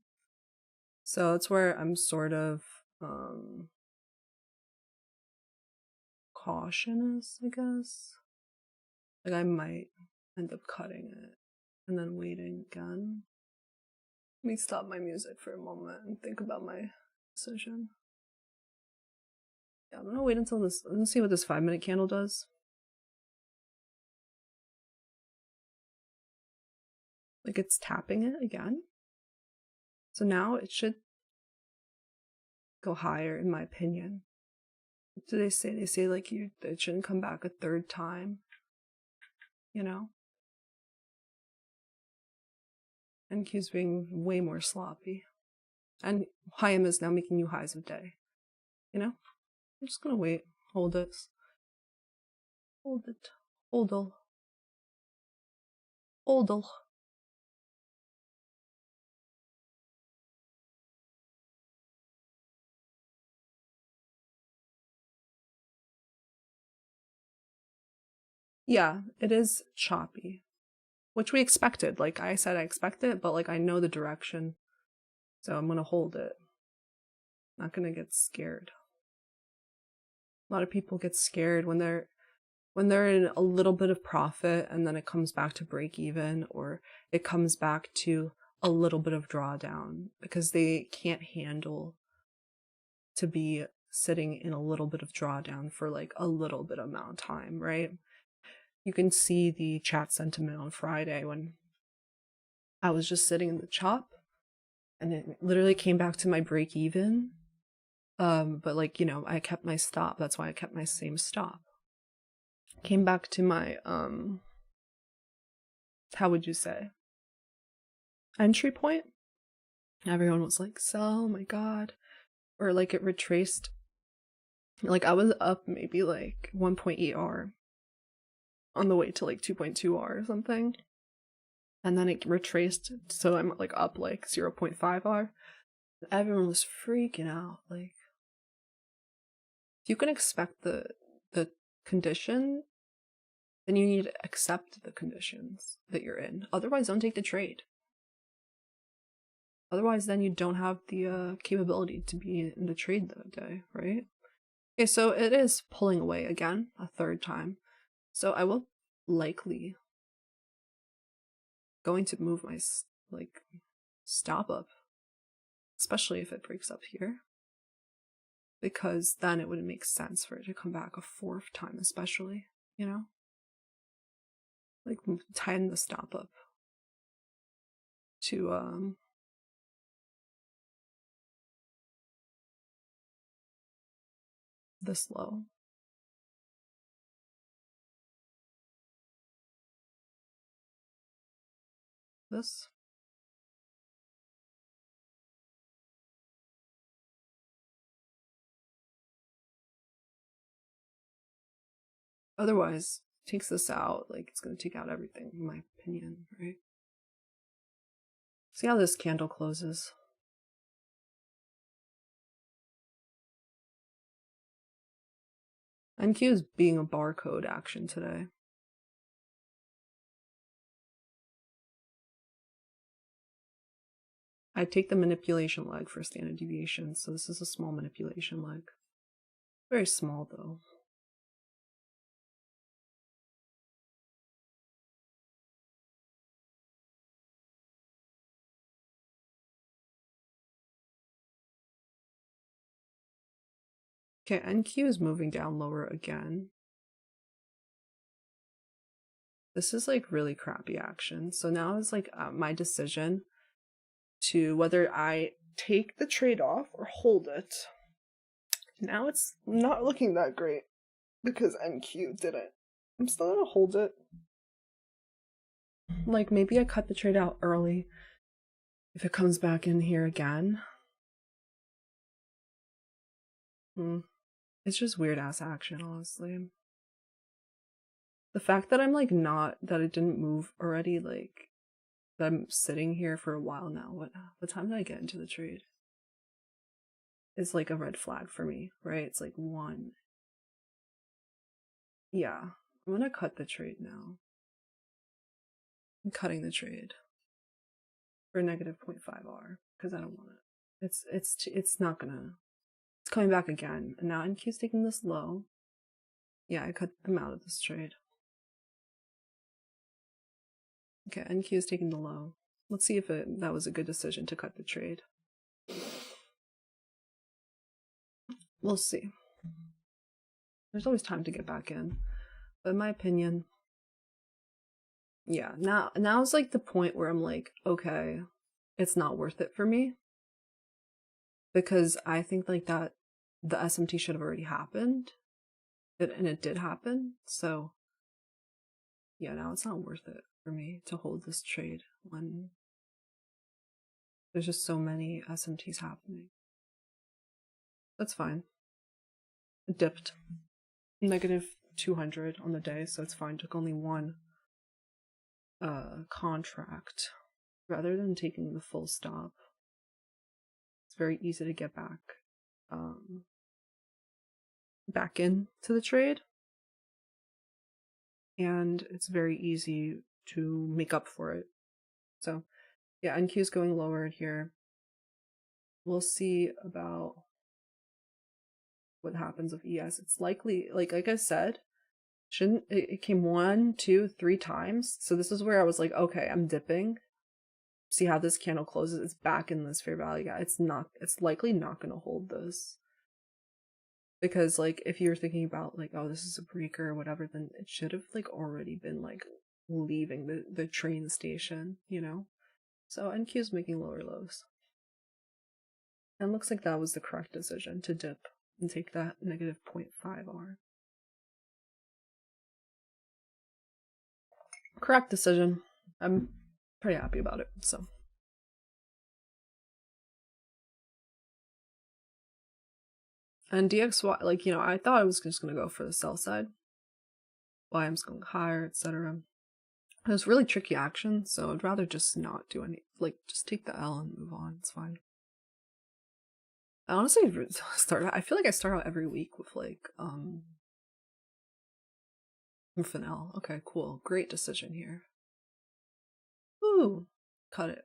So it's where I'm sort of cautious, I guess. Like, I might end up cutting it and then waiting again. Let me stop my music for a moment and think about my decision. Yeah, I'm gonna wait until this. Let's see what this 5-minute candle does. Like, it's tapping it again. So now it should go higher, in my opinion. What do they say? They say like it shouldn't come back a third time. You know? And he's being way more sloppy. And Hayam is now making new highs of day. You know? I'm just gonna wait. Hold it. Hold it. Hold'll. Hold'll. Yeah, it is choppy. Which we expected. Like I said, I expect it, but like I know the direction. So I'm gonna hold it. Not gonna get scared. A lot of people get scared when they're in a little bit of profit and then it comes back to break even, or it comes back to a little bit of drawdown, because they can't handle to be sitting in a little bit of drawdown for like a little bit amount of time, right? You can see the chat sentiment on Friday when I was just sitting in the chop and it literally came back to my break even. But like, you know, I kept my stop. That's why I kept my same stop. Came back to my how would you say, entry point. Everyone was like, sell, oh my god. Or like it retraced. Like I was up maybe like 1.8 R on the way to like 2.2 R or something. And then it retraced, so I'm like up like 0.5 R. Everyone was freaking out. Like, if you can expect the condition, then you need to accept the conditions that you're in. Otherwise, don't take the trade. Otherwise, then you don't have the capability to be in the trade that day, right? Okay, so it is pulling away again, a third time. So I will likely going to move my like stop up, especially if it breaks up here. because then it wouldn't make sense for it to come back a fourth time, especially, you know? Like, tighten the stop up to, this low. This. Otherwise, takes this out, like, it's going to take out everything, in my opinion, right? See how this candle closes. NQ is being a barcode action today. I take the manipulation leg for standard deviation, so this is a small manipulation leg. Very small, though. Okay, NQ is moving down lower again. This is like really crappy action. So now it's like my decision to whether I take the trade off or hold it. Now it's not looking that great because NQ didn't. I'm still gonna hold it. Like, maybe I cut the trade out early if it comes back in here again. It's just weird ass action, honestly. The fact that I'm like that it didn't move already, like that I'm sitting here for a while now. What time did I get into the trade? Is like a red flag for me, right? It's like 1. Yeah, I'm gonna cut the trade now. I'm cutting the trade for negative 0.5 R because I don't want it. It's not gonna. It's coming back again, and now NQ's taking this low. Yeah, I cut them out of this trade. Okay, NQ is taking the low. Let's see if that was a good decision to cut the trade. We'll see. There's always time to get back in, but in my opinion, yeah, now's like the point where I'm like, okay, it's not worth it for me, because I think like that the SMT should have already happened, and it did happen. So yeah, now it's not worth it for me to hold this trade when there's just so many SMTs happening. That's fine. It dipped negative 200 on the day, so it's fine. Took only one contract rather than taking the full stop. It's very easy to get back into the trade, and it's very easy to make up for it. So yeah, NQ is going lower here. We'll see about what happens with ES. It's likely, like I said, it came 1, 2, 3 times. So this is where I was like, okay, I'm dipping. See how this candle closes. It's back in this fair value gap. It's likely not going to hold this, because like if you're thinking about like, oh, this is a breaker or whatever, then it should have like already been like leaving the train station, you know. So NQ is making lower lows, and looks like that was the correct decision to dip and take that negative 0.5 R. Correct decision. I'm pretty happy about it. So and DXY, like, you know, I thought I was just gonna go for the sell side. YM's going higher, etc. It was really tricky action, so I'd rather just not do any, like, just take the L and move on. It's fine. I honestly I feel like I start out every week with like with an L. Okay, cool. Great decision here. Ooh, cut it.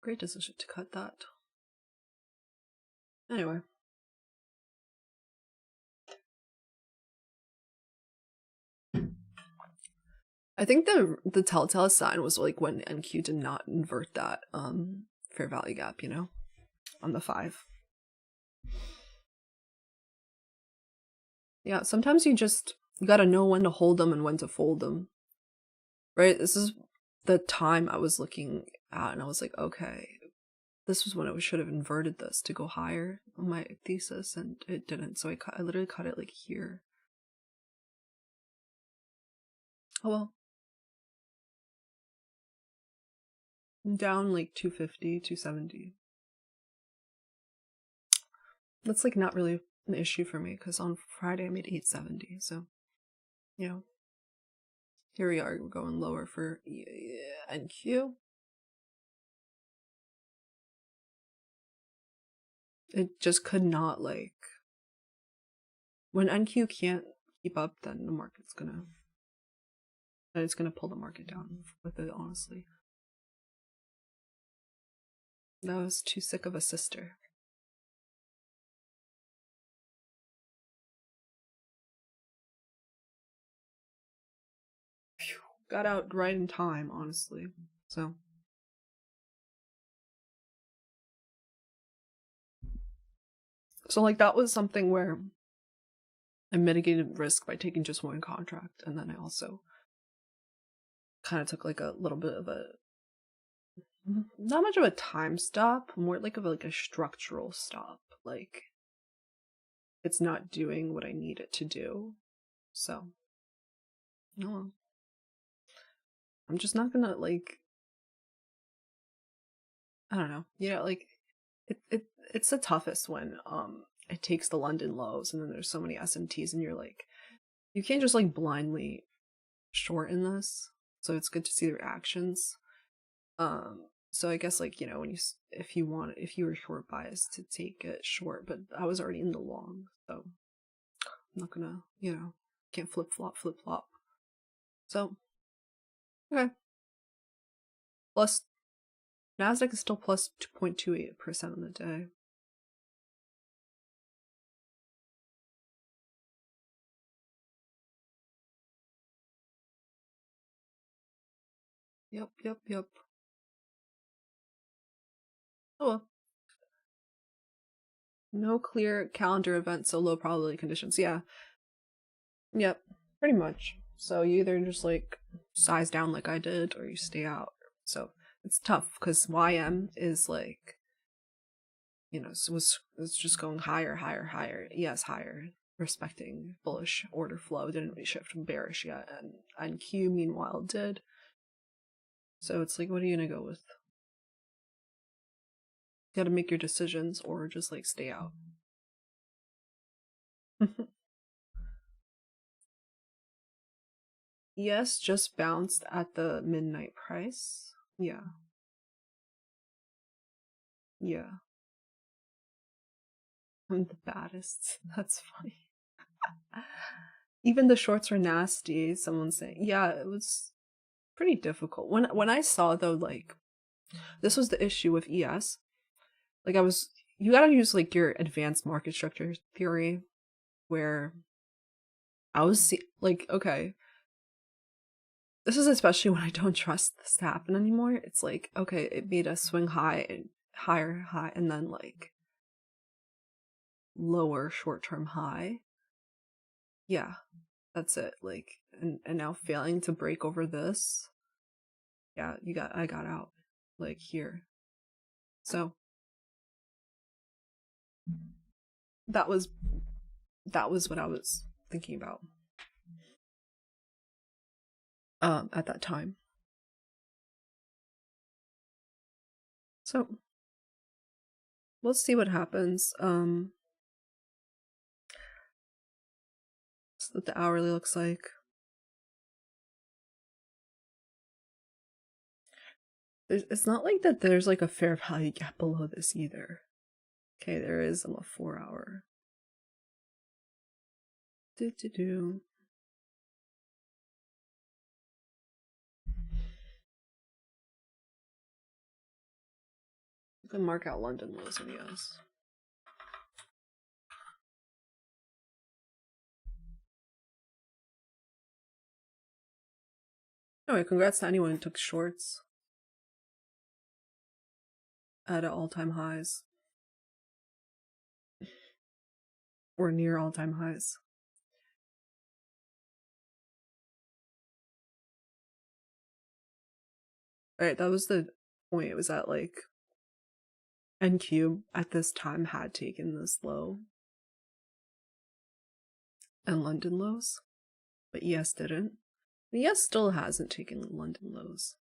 Great decision to cut that. Anyway. I think the telltale sign was like when NQ did not invert that fair value gap, you know, on the 5. Yeah, sometimes you gotta know when to hold them and when to fold them, right? This is the time I was looking at, and I was like, okay, this was when I should have inverted this to go higher on my thesis, and it didn't. So I literally cut it like here. Oh well. I'm down like 250, 270. That's like not really an issue for me because on Friday I made 870. So, you know, here we are. We're going lower for NQ. It just could not, like, when NQ can't keep up, then the market's gonna, it's gonna pull the market down with it, honestly. That was too sick of a sister. Phew, got out right in time, honestly. So like that was something where I mitigated risk by taking just one contract, and then I also kind of took like a little bit of a, not much of a time stop, more like of like a structural stop. Like it's not doing what I need it to do. So no, I'm just not gonna, like, I don't know. Yeah, like it's the toughest when it takes the London lows and then there's so many SMTs and you're like, you can't just like blindly short in this. So it's good to see the reactions. So I guess, like, you know, when if you were short biased to take it short, but I was already in the long, so I'm not gonna, you know, can't flip flop. So okay. Plus Nasdaq is still plus 2.28% on the day. Yep. Oh well. No clear calendar event, so low probability conditions. Yeah. Yep. Pretty much. So you either just like size down like I did, or you stay out. So it's tough because YM is like, you know, it's just going higher. Yes, higher. Respecting bullish order flow, didn't really shift bearish yet, and Q meanwhile did. So it's like, what are you gonna go with? You gotta make your decisions, or just like stay out. Yes, just bounced at the midnight price. Yeah. I'm the baddest. That's funny. Even the shorts were nasty, someone's saying. Yeah, it was pretty difficult. When I saw, though, like, this was the issue with ES. Like, you gotta use like your advanced market structure theory, where I was like, okay, this is especially when I don't trust this to happen anymore. It's like, okay, it made a swing high and higher high, and then like lower short-term high. Yeah, that's it. Like, and now failing to break over this. Yeah, I got out like here. So that was what I was thinking about at that time. So let's see what happens. That's what the hourly looks like. It's not like that there's like a fair value gap below this either. Okay, there is on a 4-hour. Do. You can mark out London lows and yes. Anyway, congrats to anyone who took shorts at all-time highs. Or near all-time highs. Right, that was the point. It was that like NQ at this time had taken this low and London lows, but ES didn't. The ES still hasn't taken London lows.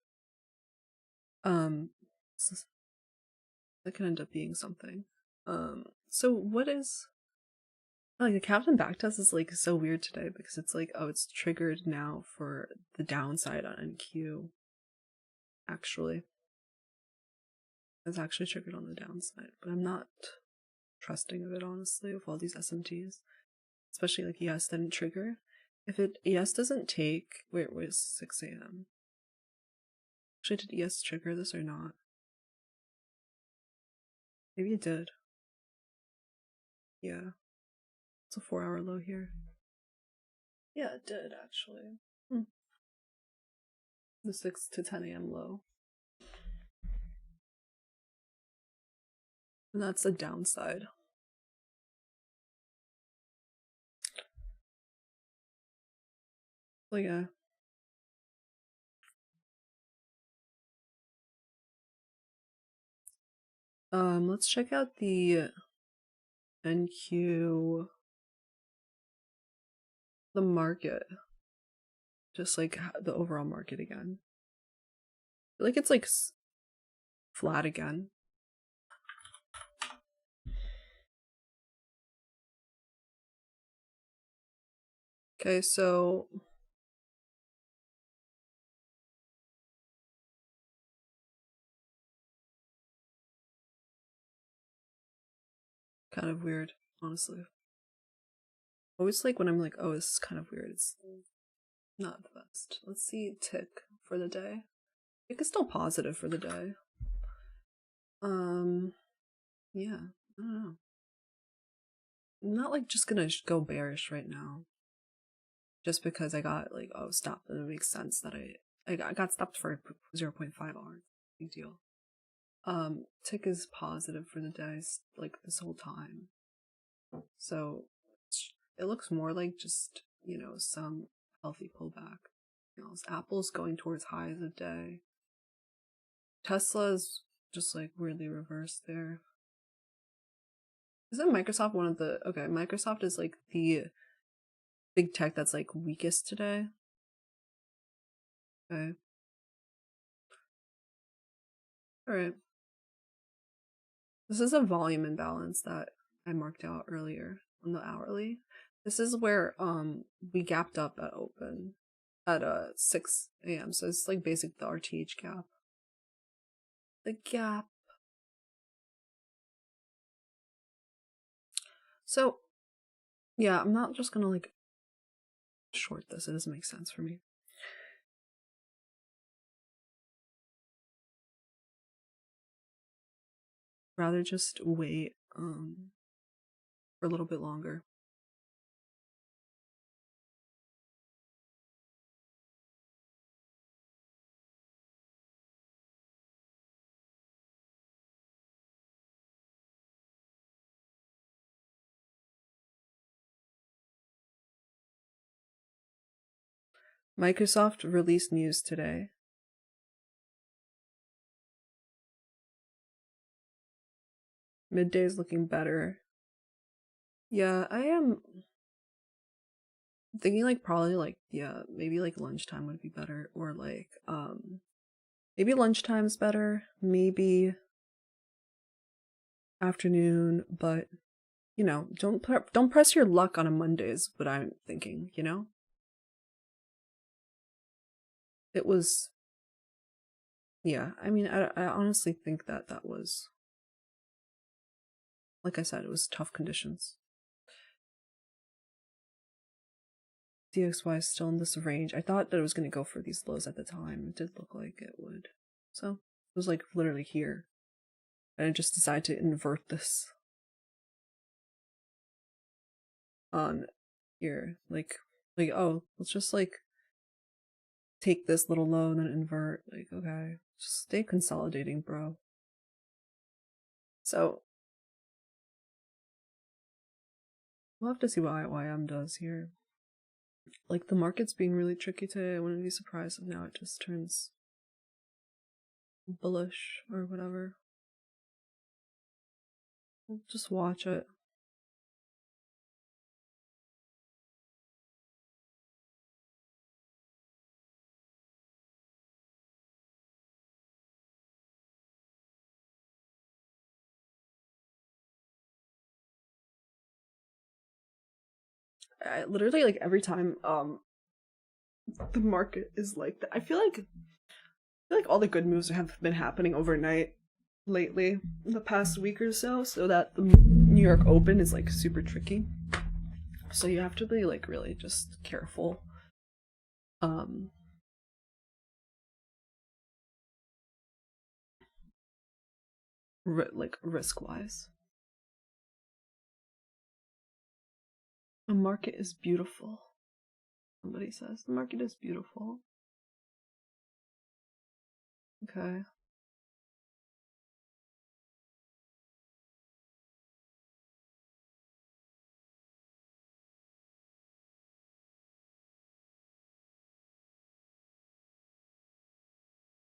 That could end up being something. So what is like the Captain backtest is like so weird today because it's like, oh, it's triggered now for the downside on NQ. Actually, it's actually triggered on the downside, but I'm not trusting of it honestly with all these SMTs, especially like ES didn't trigger. If it ES doesn't take, wait, it was 6 a.m. Actually, did ES trigger this or not? Maybe it did. Yeah, it's a 4-hour low here. Yeah, it did actually. The 6 to 10 a.m. low. And that's a downside. So yeah. Let's check out the NQ, the market. Just like the overall market again. I feel like it's like flat again. Okay, so kind of weird, honestly. Always like when I'm like, oh, this is kind of weird. It's not the best. Let's see tick for the day. Tick is still positive for the day. Yeah, I don't know. I'm not like just gonna go bearish right now. Just because I got like, oh, stopped, and it makes sense that I got stopped for 0.5 hours. Big deal. Tick is positive for the day, like this whole time. So it looks more like just, you know, some healthy pullback. You know, Apple's going towards highs of day. Tesla's just like weirdly reversed there. Isn't Microsoft one of the, okay, Microsoft is like the big tech that's like weakest today. Okay. Alright. This is a volume imbalance that I marked out earlier on the hourly. This is where we gapped up at open at 6 a.m. So it's like basic the RTH gap. The gap. So yeah, I'm not just gonna like short this. It doesn't make sense for me. Rather just wait for a little bit longer. Microsoft released news today. Midday is looking better. Yeah, I am thinking like probably like, yeah, maybe like lunchtime would be better, or like maybe lunchtime's better, maybe afternoon, but you know, don't press your luck on a Monday is what I'm thinking, you know? It was, yeah, I mean, I honestly think that was, like I said, it was tough conditions. DXY is still in this range. I thought that it was going to go for these lows at the time. It did look like it would. So it was like literally here. And I just decided to invert this on here. Like, oh, let's just like take this little low and then invert. Like, okay, just stay consolidating, bro. So we'll have to see what IYM does here. Like, the market's being really tricky today. I wouldn't be surprised if now it just turns bullish or whatever. Just watch it. Literally, like, every time the market is like that, I feel like all the good moves have been happening overnight lately, in the past week or so, so that the New York Open is like super tricky. So you have to be like really just careful. Like risk wise. The market is beautiful. Somebody says the market is beautiful. Okay.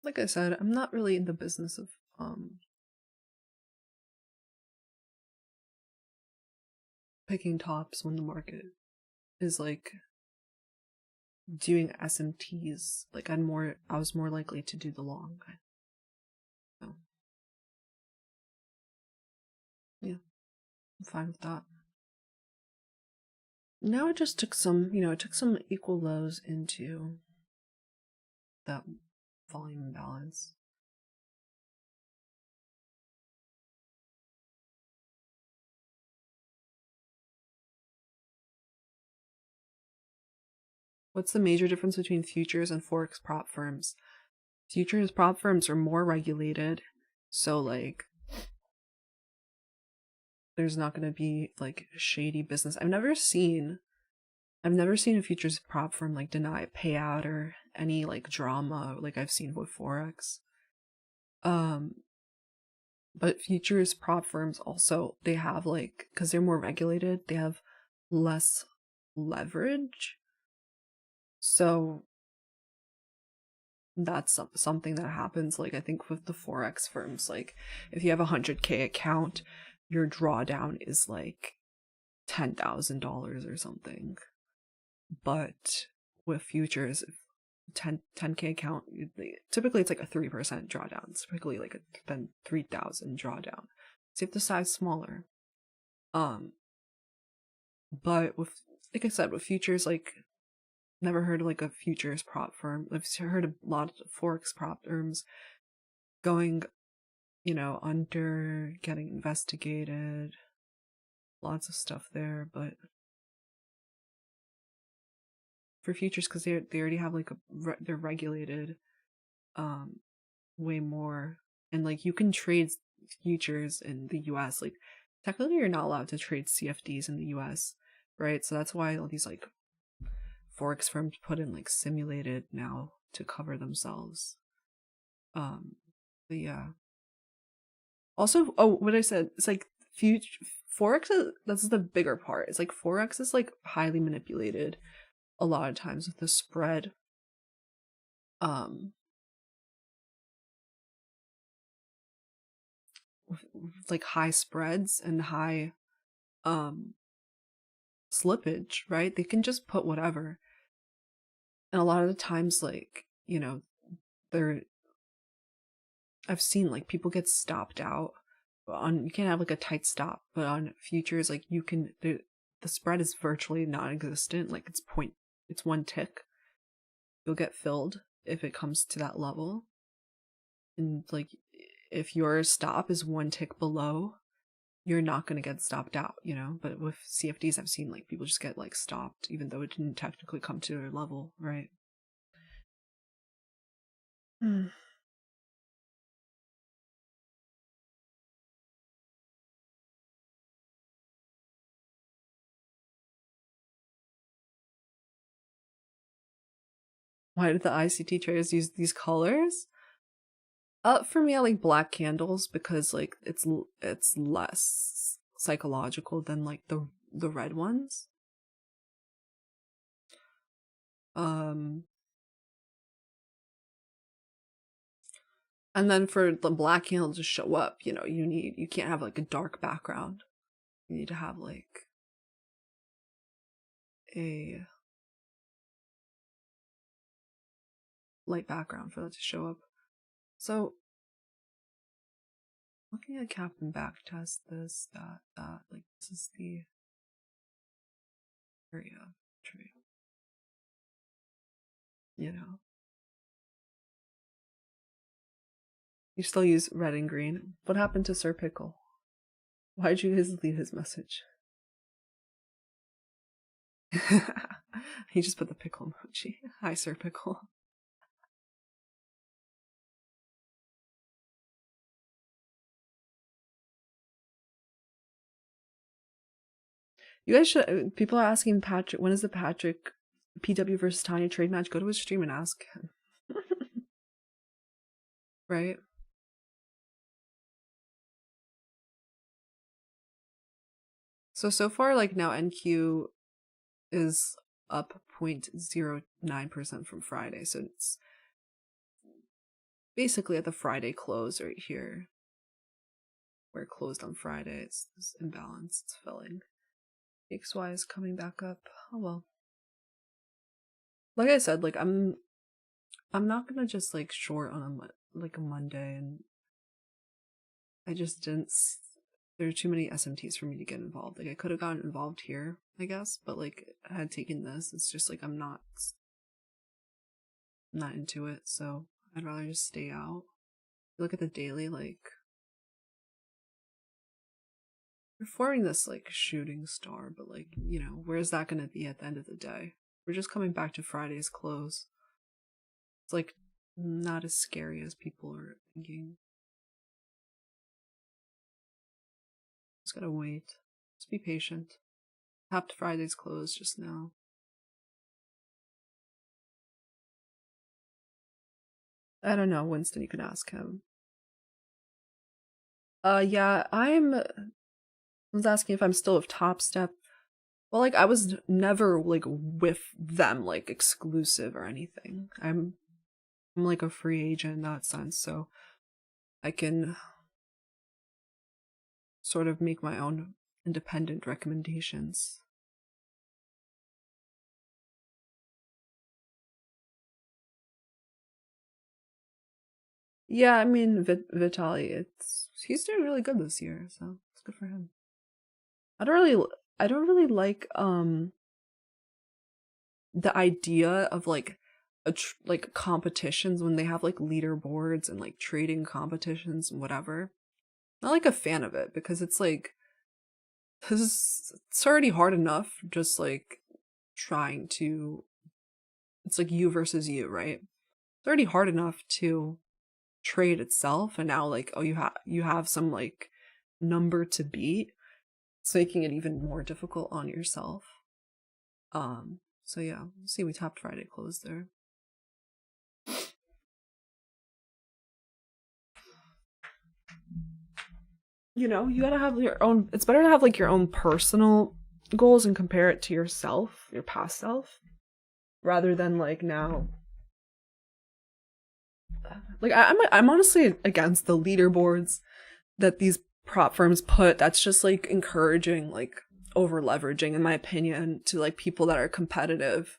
Like I said, I'm not really in the business of picking tops when the market is like doing SMTs. Like I was more likely to do the long. So yeah, I'm fine with that. Now it just took some, it took some equal lows into that volume imbalance. What's the major difference between futures and forex prop firms? Futures prop firms are more regulated, so like there's not going to be like shady business. I've never seen a futures prop firm like deny a payout or any like drama like I've seen with forex. But futures prop firms also, they have like, because they're more regulated, they have less leverage. So that's something that happens, like I think with the forex firms, like if you have a 100K account, your drawdown is like $10,000 or something. But with futures, 10K account, typically it's like a 3% drawdown. It's typically like a 3,000 drawdown. So you have to size smaller. But with, like I said, with futures, like never heard of like a futures prop firm. I've heard a lot of forex prop firms going, under, getting investigated, lots of stuff there. But for futures, because they already have like they're regulated, way more, and like you can trade futures in the U.S. Like technically, you're not allowed to trade CFDs in the U.S. Right? So that's why all these like forex firms put in like simulated now to cover themselves. But yeah. Also, oh, what I said, it's like forex that's the bigger part. It's like forex is like highly manipulated a lot of times with the spread. With like high spreads and high slippage, right? They can just put whatever. And a lot of the times, like, they're I've seen like people get stopped out on, you can't have like a tight stop, but on futures, like you can, the spread is virtually non-existent. Like it's one tick. You'll get filled if it comes to that level. And like if your stop is one tick below, you're not going to get stopped out, But with CFDs, I've seen like people just get like stopped, even though it didn't technically come to their level, right? Why did the ICT traders use these colors? For me, I like black candles because like it's less psychological than like the red ones. Um, And then for the black candle to show up, you know, you can't have like a dark background. You need to have like a light background for that to show up. So looking at Captain backtest this, that, like this is the area tree. You know. You still use red and green. What happened to Sir Pickle? Why'd you delete his message? He just put the pickle emoji. Hi, Sir Pickle. You guys should. People are asking Patrick, when is the Patrick PW versus Tanya trade match? Go to his stream and ask him. Right? So far, like now NQ is up 0.09% from Friday. So it's basically at the Friday close right here. Where it closed on Friday. It's this imbalance. It's filling. XY is coming back up. Oh well. Like I said, like I'm not gonna just like short on a Monday, and I just didn't. There are too many SMTs for me to get involved. Like I could have gotten involved here, I guess, but like I had taken this. It's just like I'm not into it, so I'd rather just stay out. Look at the daily, like we're forming this like shooting star, but like, you know, where's that gonna be at the end of the day? We're just coming back to Friday's close. It's like not as scary as people are thinking. Just gotta wait. Just be patient. Tapped Friday's close just now. I don't know, Winston, you can ask him. Yeah, I was asking if I'm still with Top Step. Well, like I was never like with them, like exclusive or anything. I'm like a free agent in that sense, so I can sort of make my own independent recommendations. Yeah, I mean Vitaly, he's doing really good this year, so it's good for him. I don't really like the idea of like like competitions when they have like leaderboards and like trading competitions and whatever. Not like a fan of it because it's like it's already hard enough just like trying to, it's like you versus you, right? It's already hard enough to trade itself, and now like, oh, you have some like number to beat. It's making it even more difficult on yourself. So yeah, see, we tapped Friday close there. You know, you gotta have your own, it's better to have like your own personal goals and compare it to yourself, your past self, rather than like now. Like I'm honestly against the leaderboards that these prop firms put. That's just like encouraging like over leveraging, in my opinion, to like people that are competitive.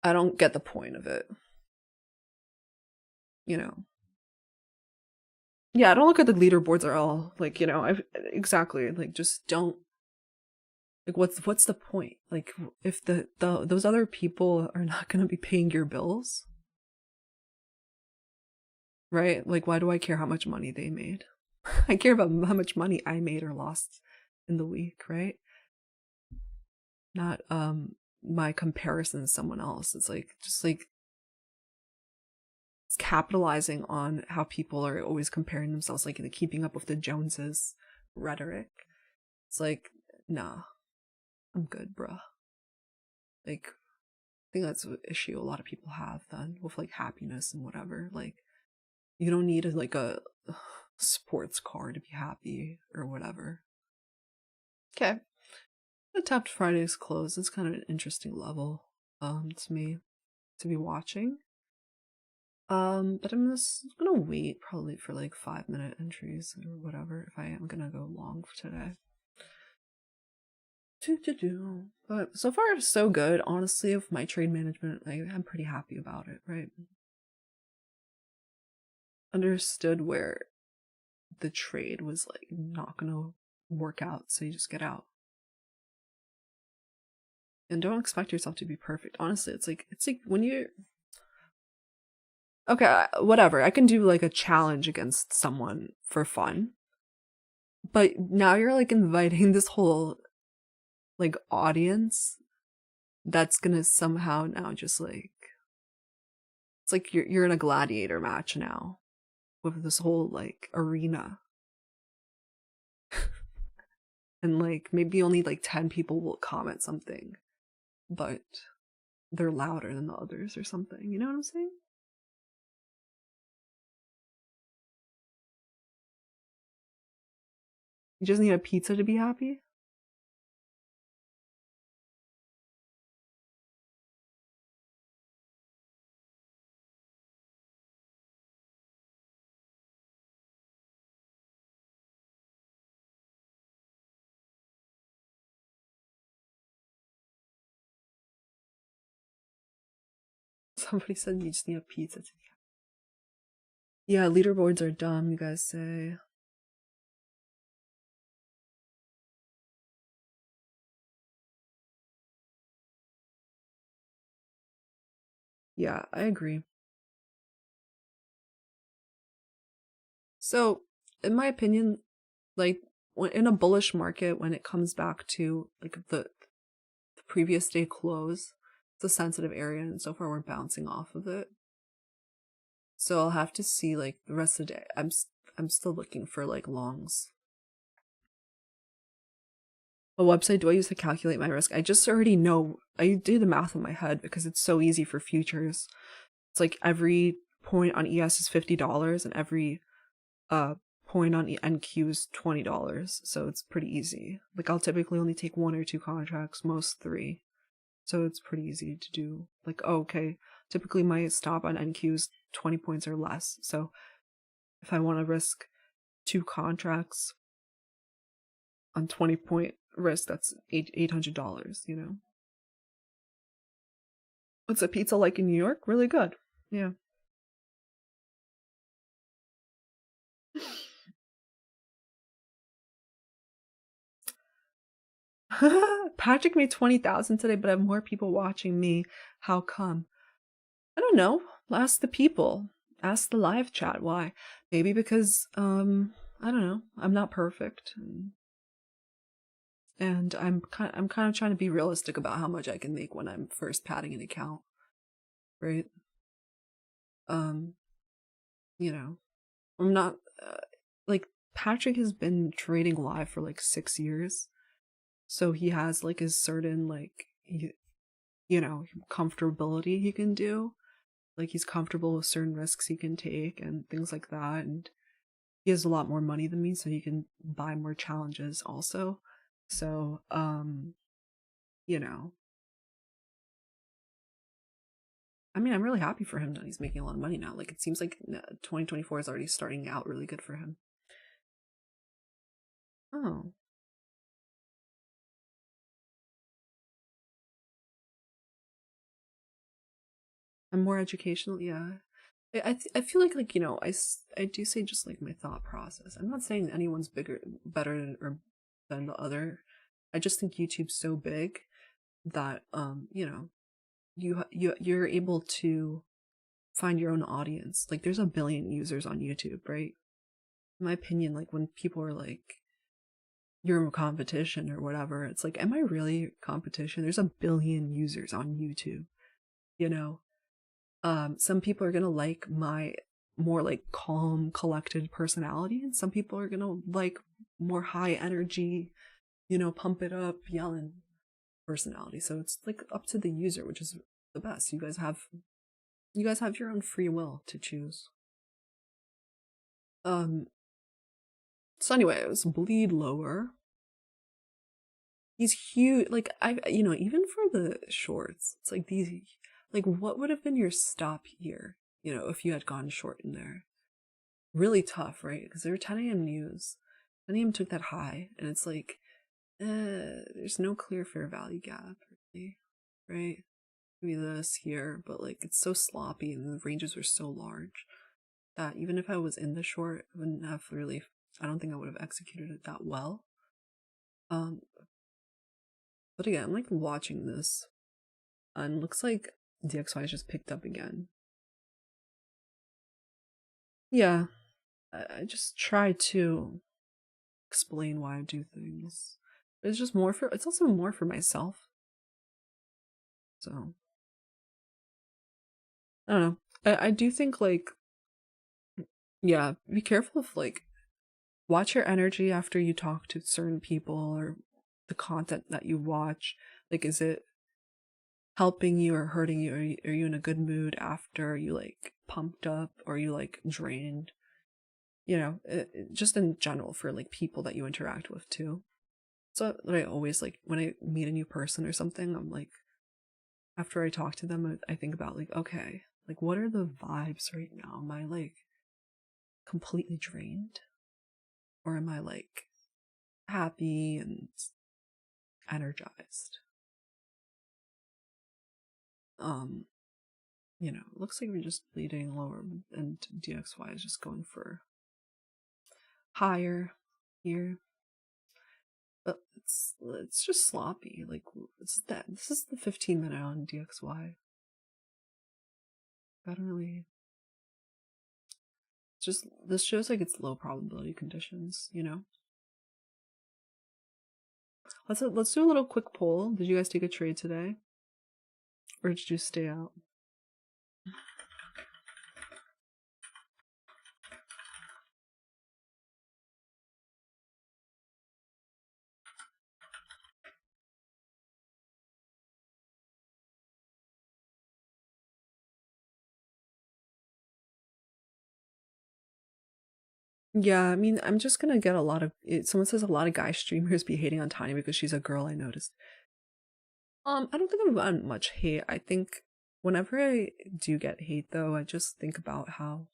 I don't get the point of it. You know. Yeah, I don't look at the leaderboards at all. Like, you know, I've exactly like just don't, like what's the point? Like if the those other people are not going to be paying your bills, right? Like why do I care how much money they made? I care about how much money I made or lost in the week, right? Not my comparison to someone else. It's like just like it's capitalizing on how people are always comparing themselves, like the keeping up with the Joneses rhetoric. It's like, nah, I'm good, bruh. Like, I think that's an issue a lot of people have then with like happiness and whatever. Like, you don't need like a sports car to be happy or whatever. Okay. I tapped Friday's close. It's kind of an interesting level to me to be watching. But I'm just gonna wait probably for like 5-minute entries or whatever if I am gonna go long for today. But so far so good, honestly, with my trade management. I'm pretty happy about it, right? Understood where the trade was like not gonna work out, so you just get out. And don't expect yourself to be perfect. Honestly, it's like when you're okay, whatever. I can do like a challenge against someone for fun. But now you're like inviting this whole like audience that's gonna somehow now just like it's like you're in a gladiator match now with this whole like arena. And like maybe only like 10 people will comment something, but they're louder than the others or something. You know what I'm saying? You just need a pizza to be happy. Somebody said you just need a pizza to be happy. Yeah, leaderboards are dumb, you guys say. Yeah, I agree. So, in my opinion, like in a bullish market, when it comes back to like the previous day close, it's a sensitive area, and so far we're bouncing off of it. So I'll have to see like the rest of the day. I'm still looking for like longs. What website do I use to calculate my risk? I just already know. I do the math in my head because it's so easy for futures. It's like every point on ES is $50 and every point on NQ is $20. So it's pretty easy. Like I'll typically only take 1 or 2 contracts, most 3. So it's pretty easy to do. Like, oh, okay, typically my stop on NQ is 20 points or less. So if I want to risk 2 contracts on 20-point risk, that's $800, you know? What's a pizza like in New York? Really good. Yeah. Patrick made 20,000 today, but I have more people watching me. How come? I don't know. Ask the people. Ask the live chat why. Maybe because I don't know. I'm not perfect. And I'm kind of trying to be realistic about how much I can make when I'm first padding an account, right? Um, you know, I'm not like Patrick has been trading live for like 6 years. So he has like his certain like you know, comfortability he can do. Like he's comfortable with certain risks he can take and things like that, and he has a lot more money than me, so he can buy more challenges also. So, you know, I mean, I'm really happy for him that he's making a lot of money now. Like it seems like 2024 is already starting out really good for him. Oh, I'm more educational. Yeah. I feel like you know I do say just like my thought process. I'm not saying anyone's better or than the other. I just think YouTube's so big that you know you're able to find your own audience. Like there's a billion users on YouTube, right? In my opinion, like when people are like you're a competition or whatever, it's like, am I really competition? There's a billion users on YouTube, you know? Some people are gonna like my more like calm, collected personality, and some people are gonna like more high energy, you know, pump it up, yelling personality. So it's like up to the user, which is the best. You guys have your own free will to choose. Um so anyway, it was bleed lower. He's huge. Like I even for the shorts, it's like these like what would have been your stop here? you know, if you had gone short in there. Really tough, right? Because there were 10 a.m. news. 10 a.m. took that high, and it's like, there's no clear fair value gap, really, right? Maybe this here, but like it's so sloppy and the ranges were so large that even if I was in the short, I wouldn't have really, I don't think I would have executed it that well. But again, I'm like watching this, and looks like DXY just picked up again. Yeah, I just try to explain why I do things. It's just more for, it's also more for myself. So, I don't know. I do think, like, yeah, be careful of, like, watch your energy after you talk to certain people or the content that you watch. Like, is it helping you or hurting you? Are you in a good mood after you, like, pumped up, or are you, like, drained? You know, just in general for, like, people that you interact with too. So that I always, like, when I meet a new person or something, I'm like, after I talk to them, I think about, like, okay, like, what are the vibes right now? Am I, like, completely drained? Or am I, like, happy and energized? You know, it looks like we're just bleeding lower, and DXY is just going for higher here. But it's just sloppy. Like, this is the 15-minute on DXY. I don't really, just, this shows like it's low probability conditions, you know? Let's do a little quick poll. Did you guys take a trade today? Or did you stay out? Yeah, I mean, I'm just gonna get a lot of, someone says a lot of guy streamers be hating on Tiny because she's a girl, I noticed. I don't think I've gotten much hate. I think whenever I do get hate, though, I just think about how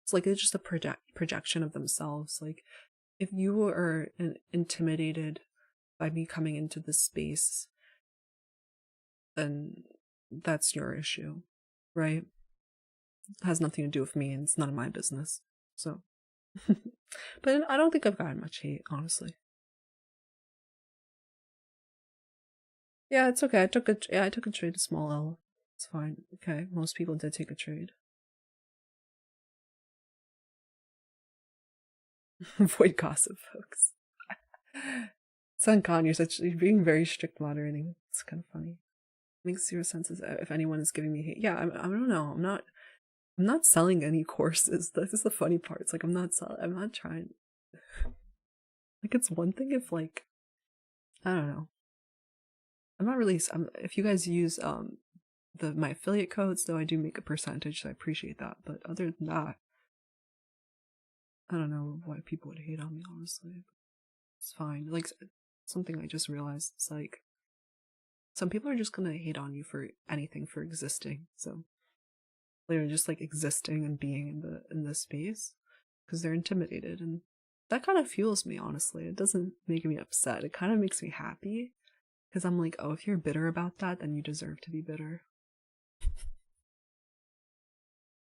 it's like it's just a projection of themselves. Like, if you are intimidated by me coming into this space, then that's your issue, right? It has nothing to do with me, and it's none of my business. So, but I don't think I've gotten much hate, honestly. Yeah, it's okay. I took a trade to small L. It's fine. Okay, most people did take a trade. Avoid gossip, folks. Sun you're being very strict moderating. It's kind of funny. Makes zero sense if anyone is giving me hate. Yeah, I don't know. I'm not selling any courses. This is the funny part. It's like I'm not trying. Like, it's one thing if, like, I don't know. I'm not really. If you guys use my affiliate codes, though, I do make a percentage, so I appreciate that. But other than that, I don't know why people would hate on me. Honestly, it's fine. Like, something I just realized. It's like some people are just gonna hate on you for anything, for existing. So they're just like existing and being in the space because they're intimidated, and that kind of fuels me. Honestly, it doesn't make me upset. It kind of makes me happy because I'm like, oh, if you're bitter about that, then you deserve to be bitter.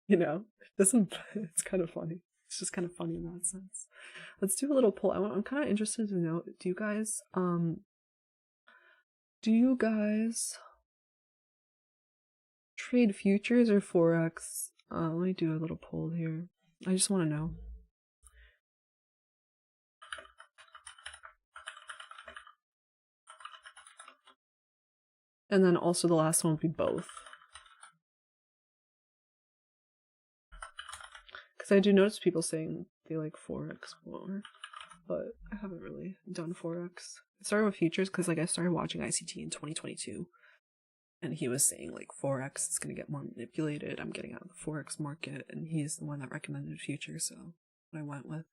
You know, it doesn't. It's kind of funny. It's just kind of funny in that sense. Let's do a little poll. I'm kind of interested to know, do you guys trade futures or forex? Let me do a little poll here. I just want to know. And then also the last one would be both. Because I do notice people saying they like forex more, but I haven't really done forex. I started with futures because, like, I started watching ICT in 2022, and he was saying like forex is gonna get more manipulated. I'm getting out of the forex market, and he's the one that recommended futures, so I went with.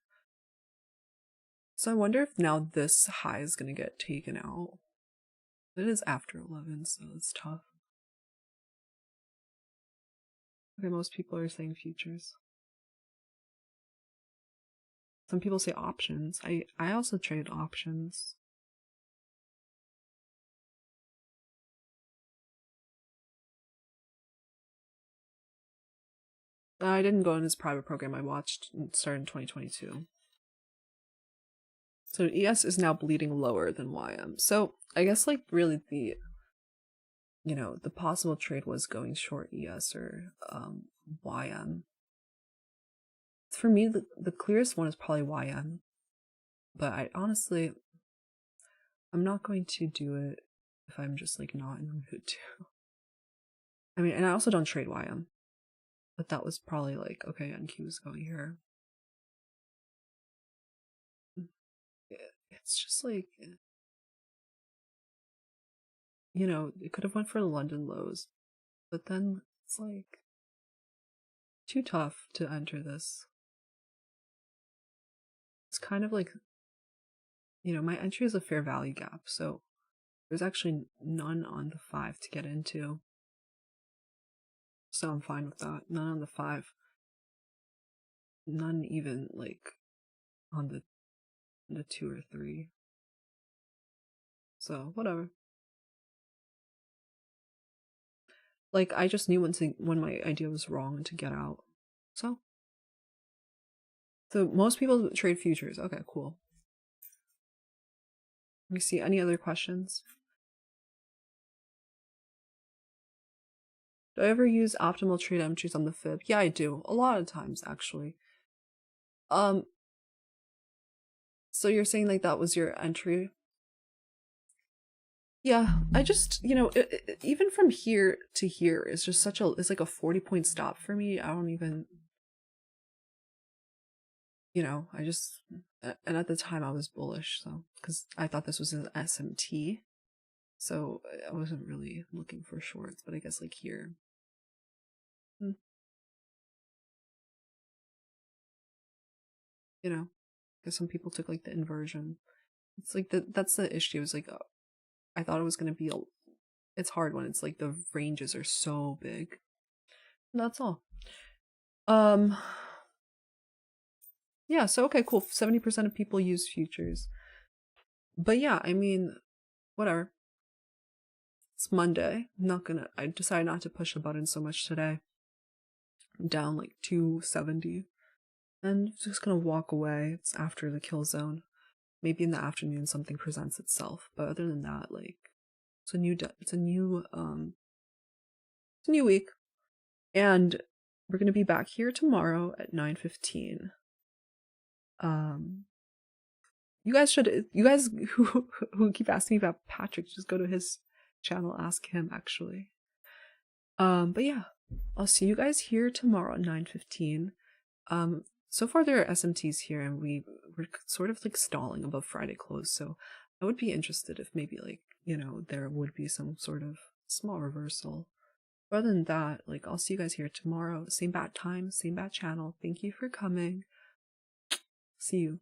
So I wonder if now this high is gonna get taken out. It is after 11, so it's tough. Okay, most people are saying futures. Some people say options. I also trade options. I didn't go in his private program. I watched and started in 2022. So ES is now bleeding lower than YM. So I guess like really the, you know, the possible trade was going short ES or YM. For me, the clearest one is probably YM. But I honestly, I'm not going to do it if I'm just like not in the mood to. I mean, and I also don't trade YM. But that was probably like, okay, NQ is going here. It's just like, you know, it could have went for the London lows, but then it's like too tough to enter this. It's kind of like, you know, my entry is a fair value gap, so there's actually none on the 5 to get into. So I'm fine with that. None on the 5. None even like on the 2 or 3. So whatever. Like I just knew when my idea was wrong to get out. So most people trade futures. Okay, cool. Let me see. Any other questions? Do I ever use optimal trade entries on the fib? Yeah, I do. A lot of times, actually. So you're saying like that was your entry? Yeah, I just, you know, even from here to here is just it's like a 40-point stop for me. I don't even, you know, and at the time I was bullish, so, because I thought this was an SMT, so I wasn't really looking for shorts, but I guess like here. You know, because some people took like the inversion. It's like that's the issue. Is like I thought it was gonna be it's hard when it's like the ranges are so big. And that's all. Yeah, so okay, cool. 70% of people use futures. But yeah, I mean, whatever. It's Monday. I decided not to push the button so much today. I'm down like 270. And just gonna walk away. It's after the kill zone. Maybe in the afternoon something presents itself. But other than that, like it's a new week. And we're gonna be back here tomorrow at 9:15. You guys who keep asking me about Patrick, just go to his channel, ask him actually. But yeah, I'll see you guys here tomorrow at 9:15. So far there are SMTs here and we're sort of like stalling above Friday close, so I would be interested if maybe like, you know, there would be some sort of small reversal. Other than that, like I'll see you guys here tomorrow, same bat time, same bat channel. Thank you for coming. See you.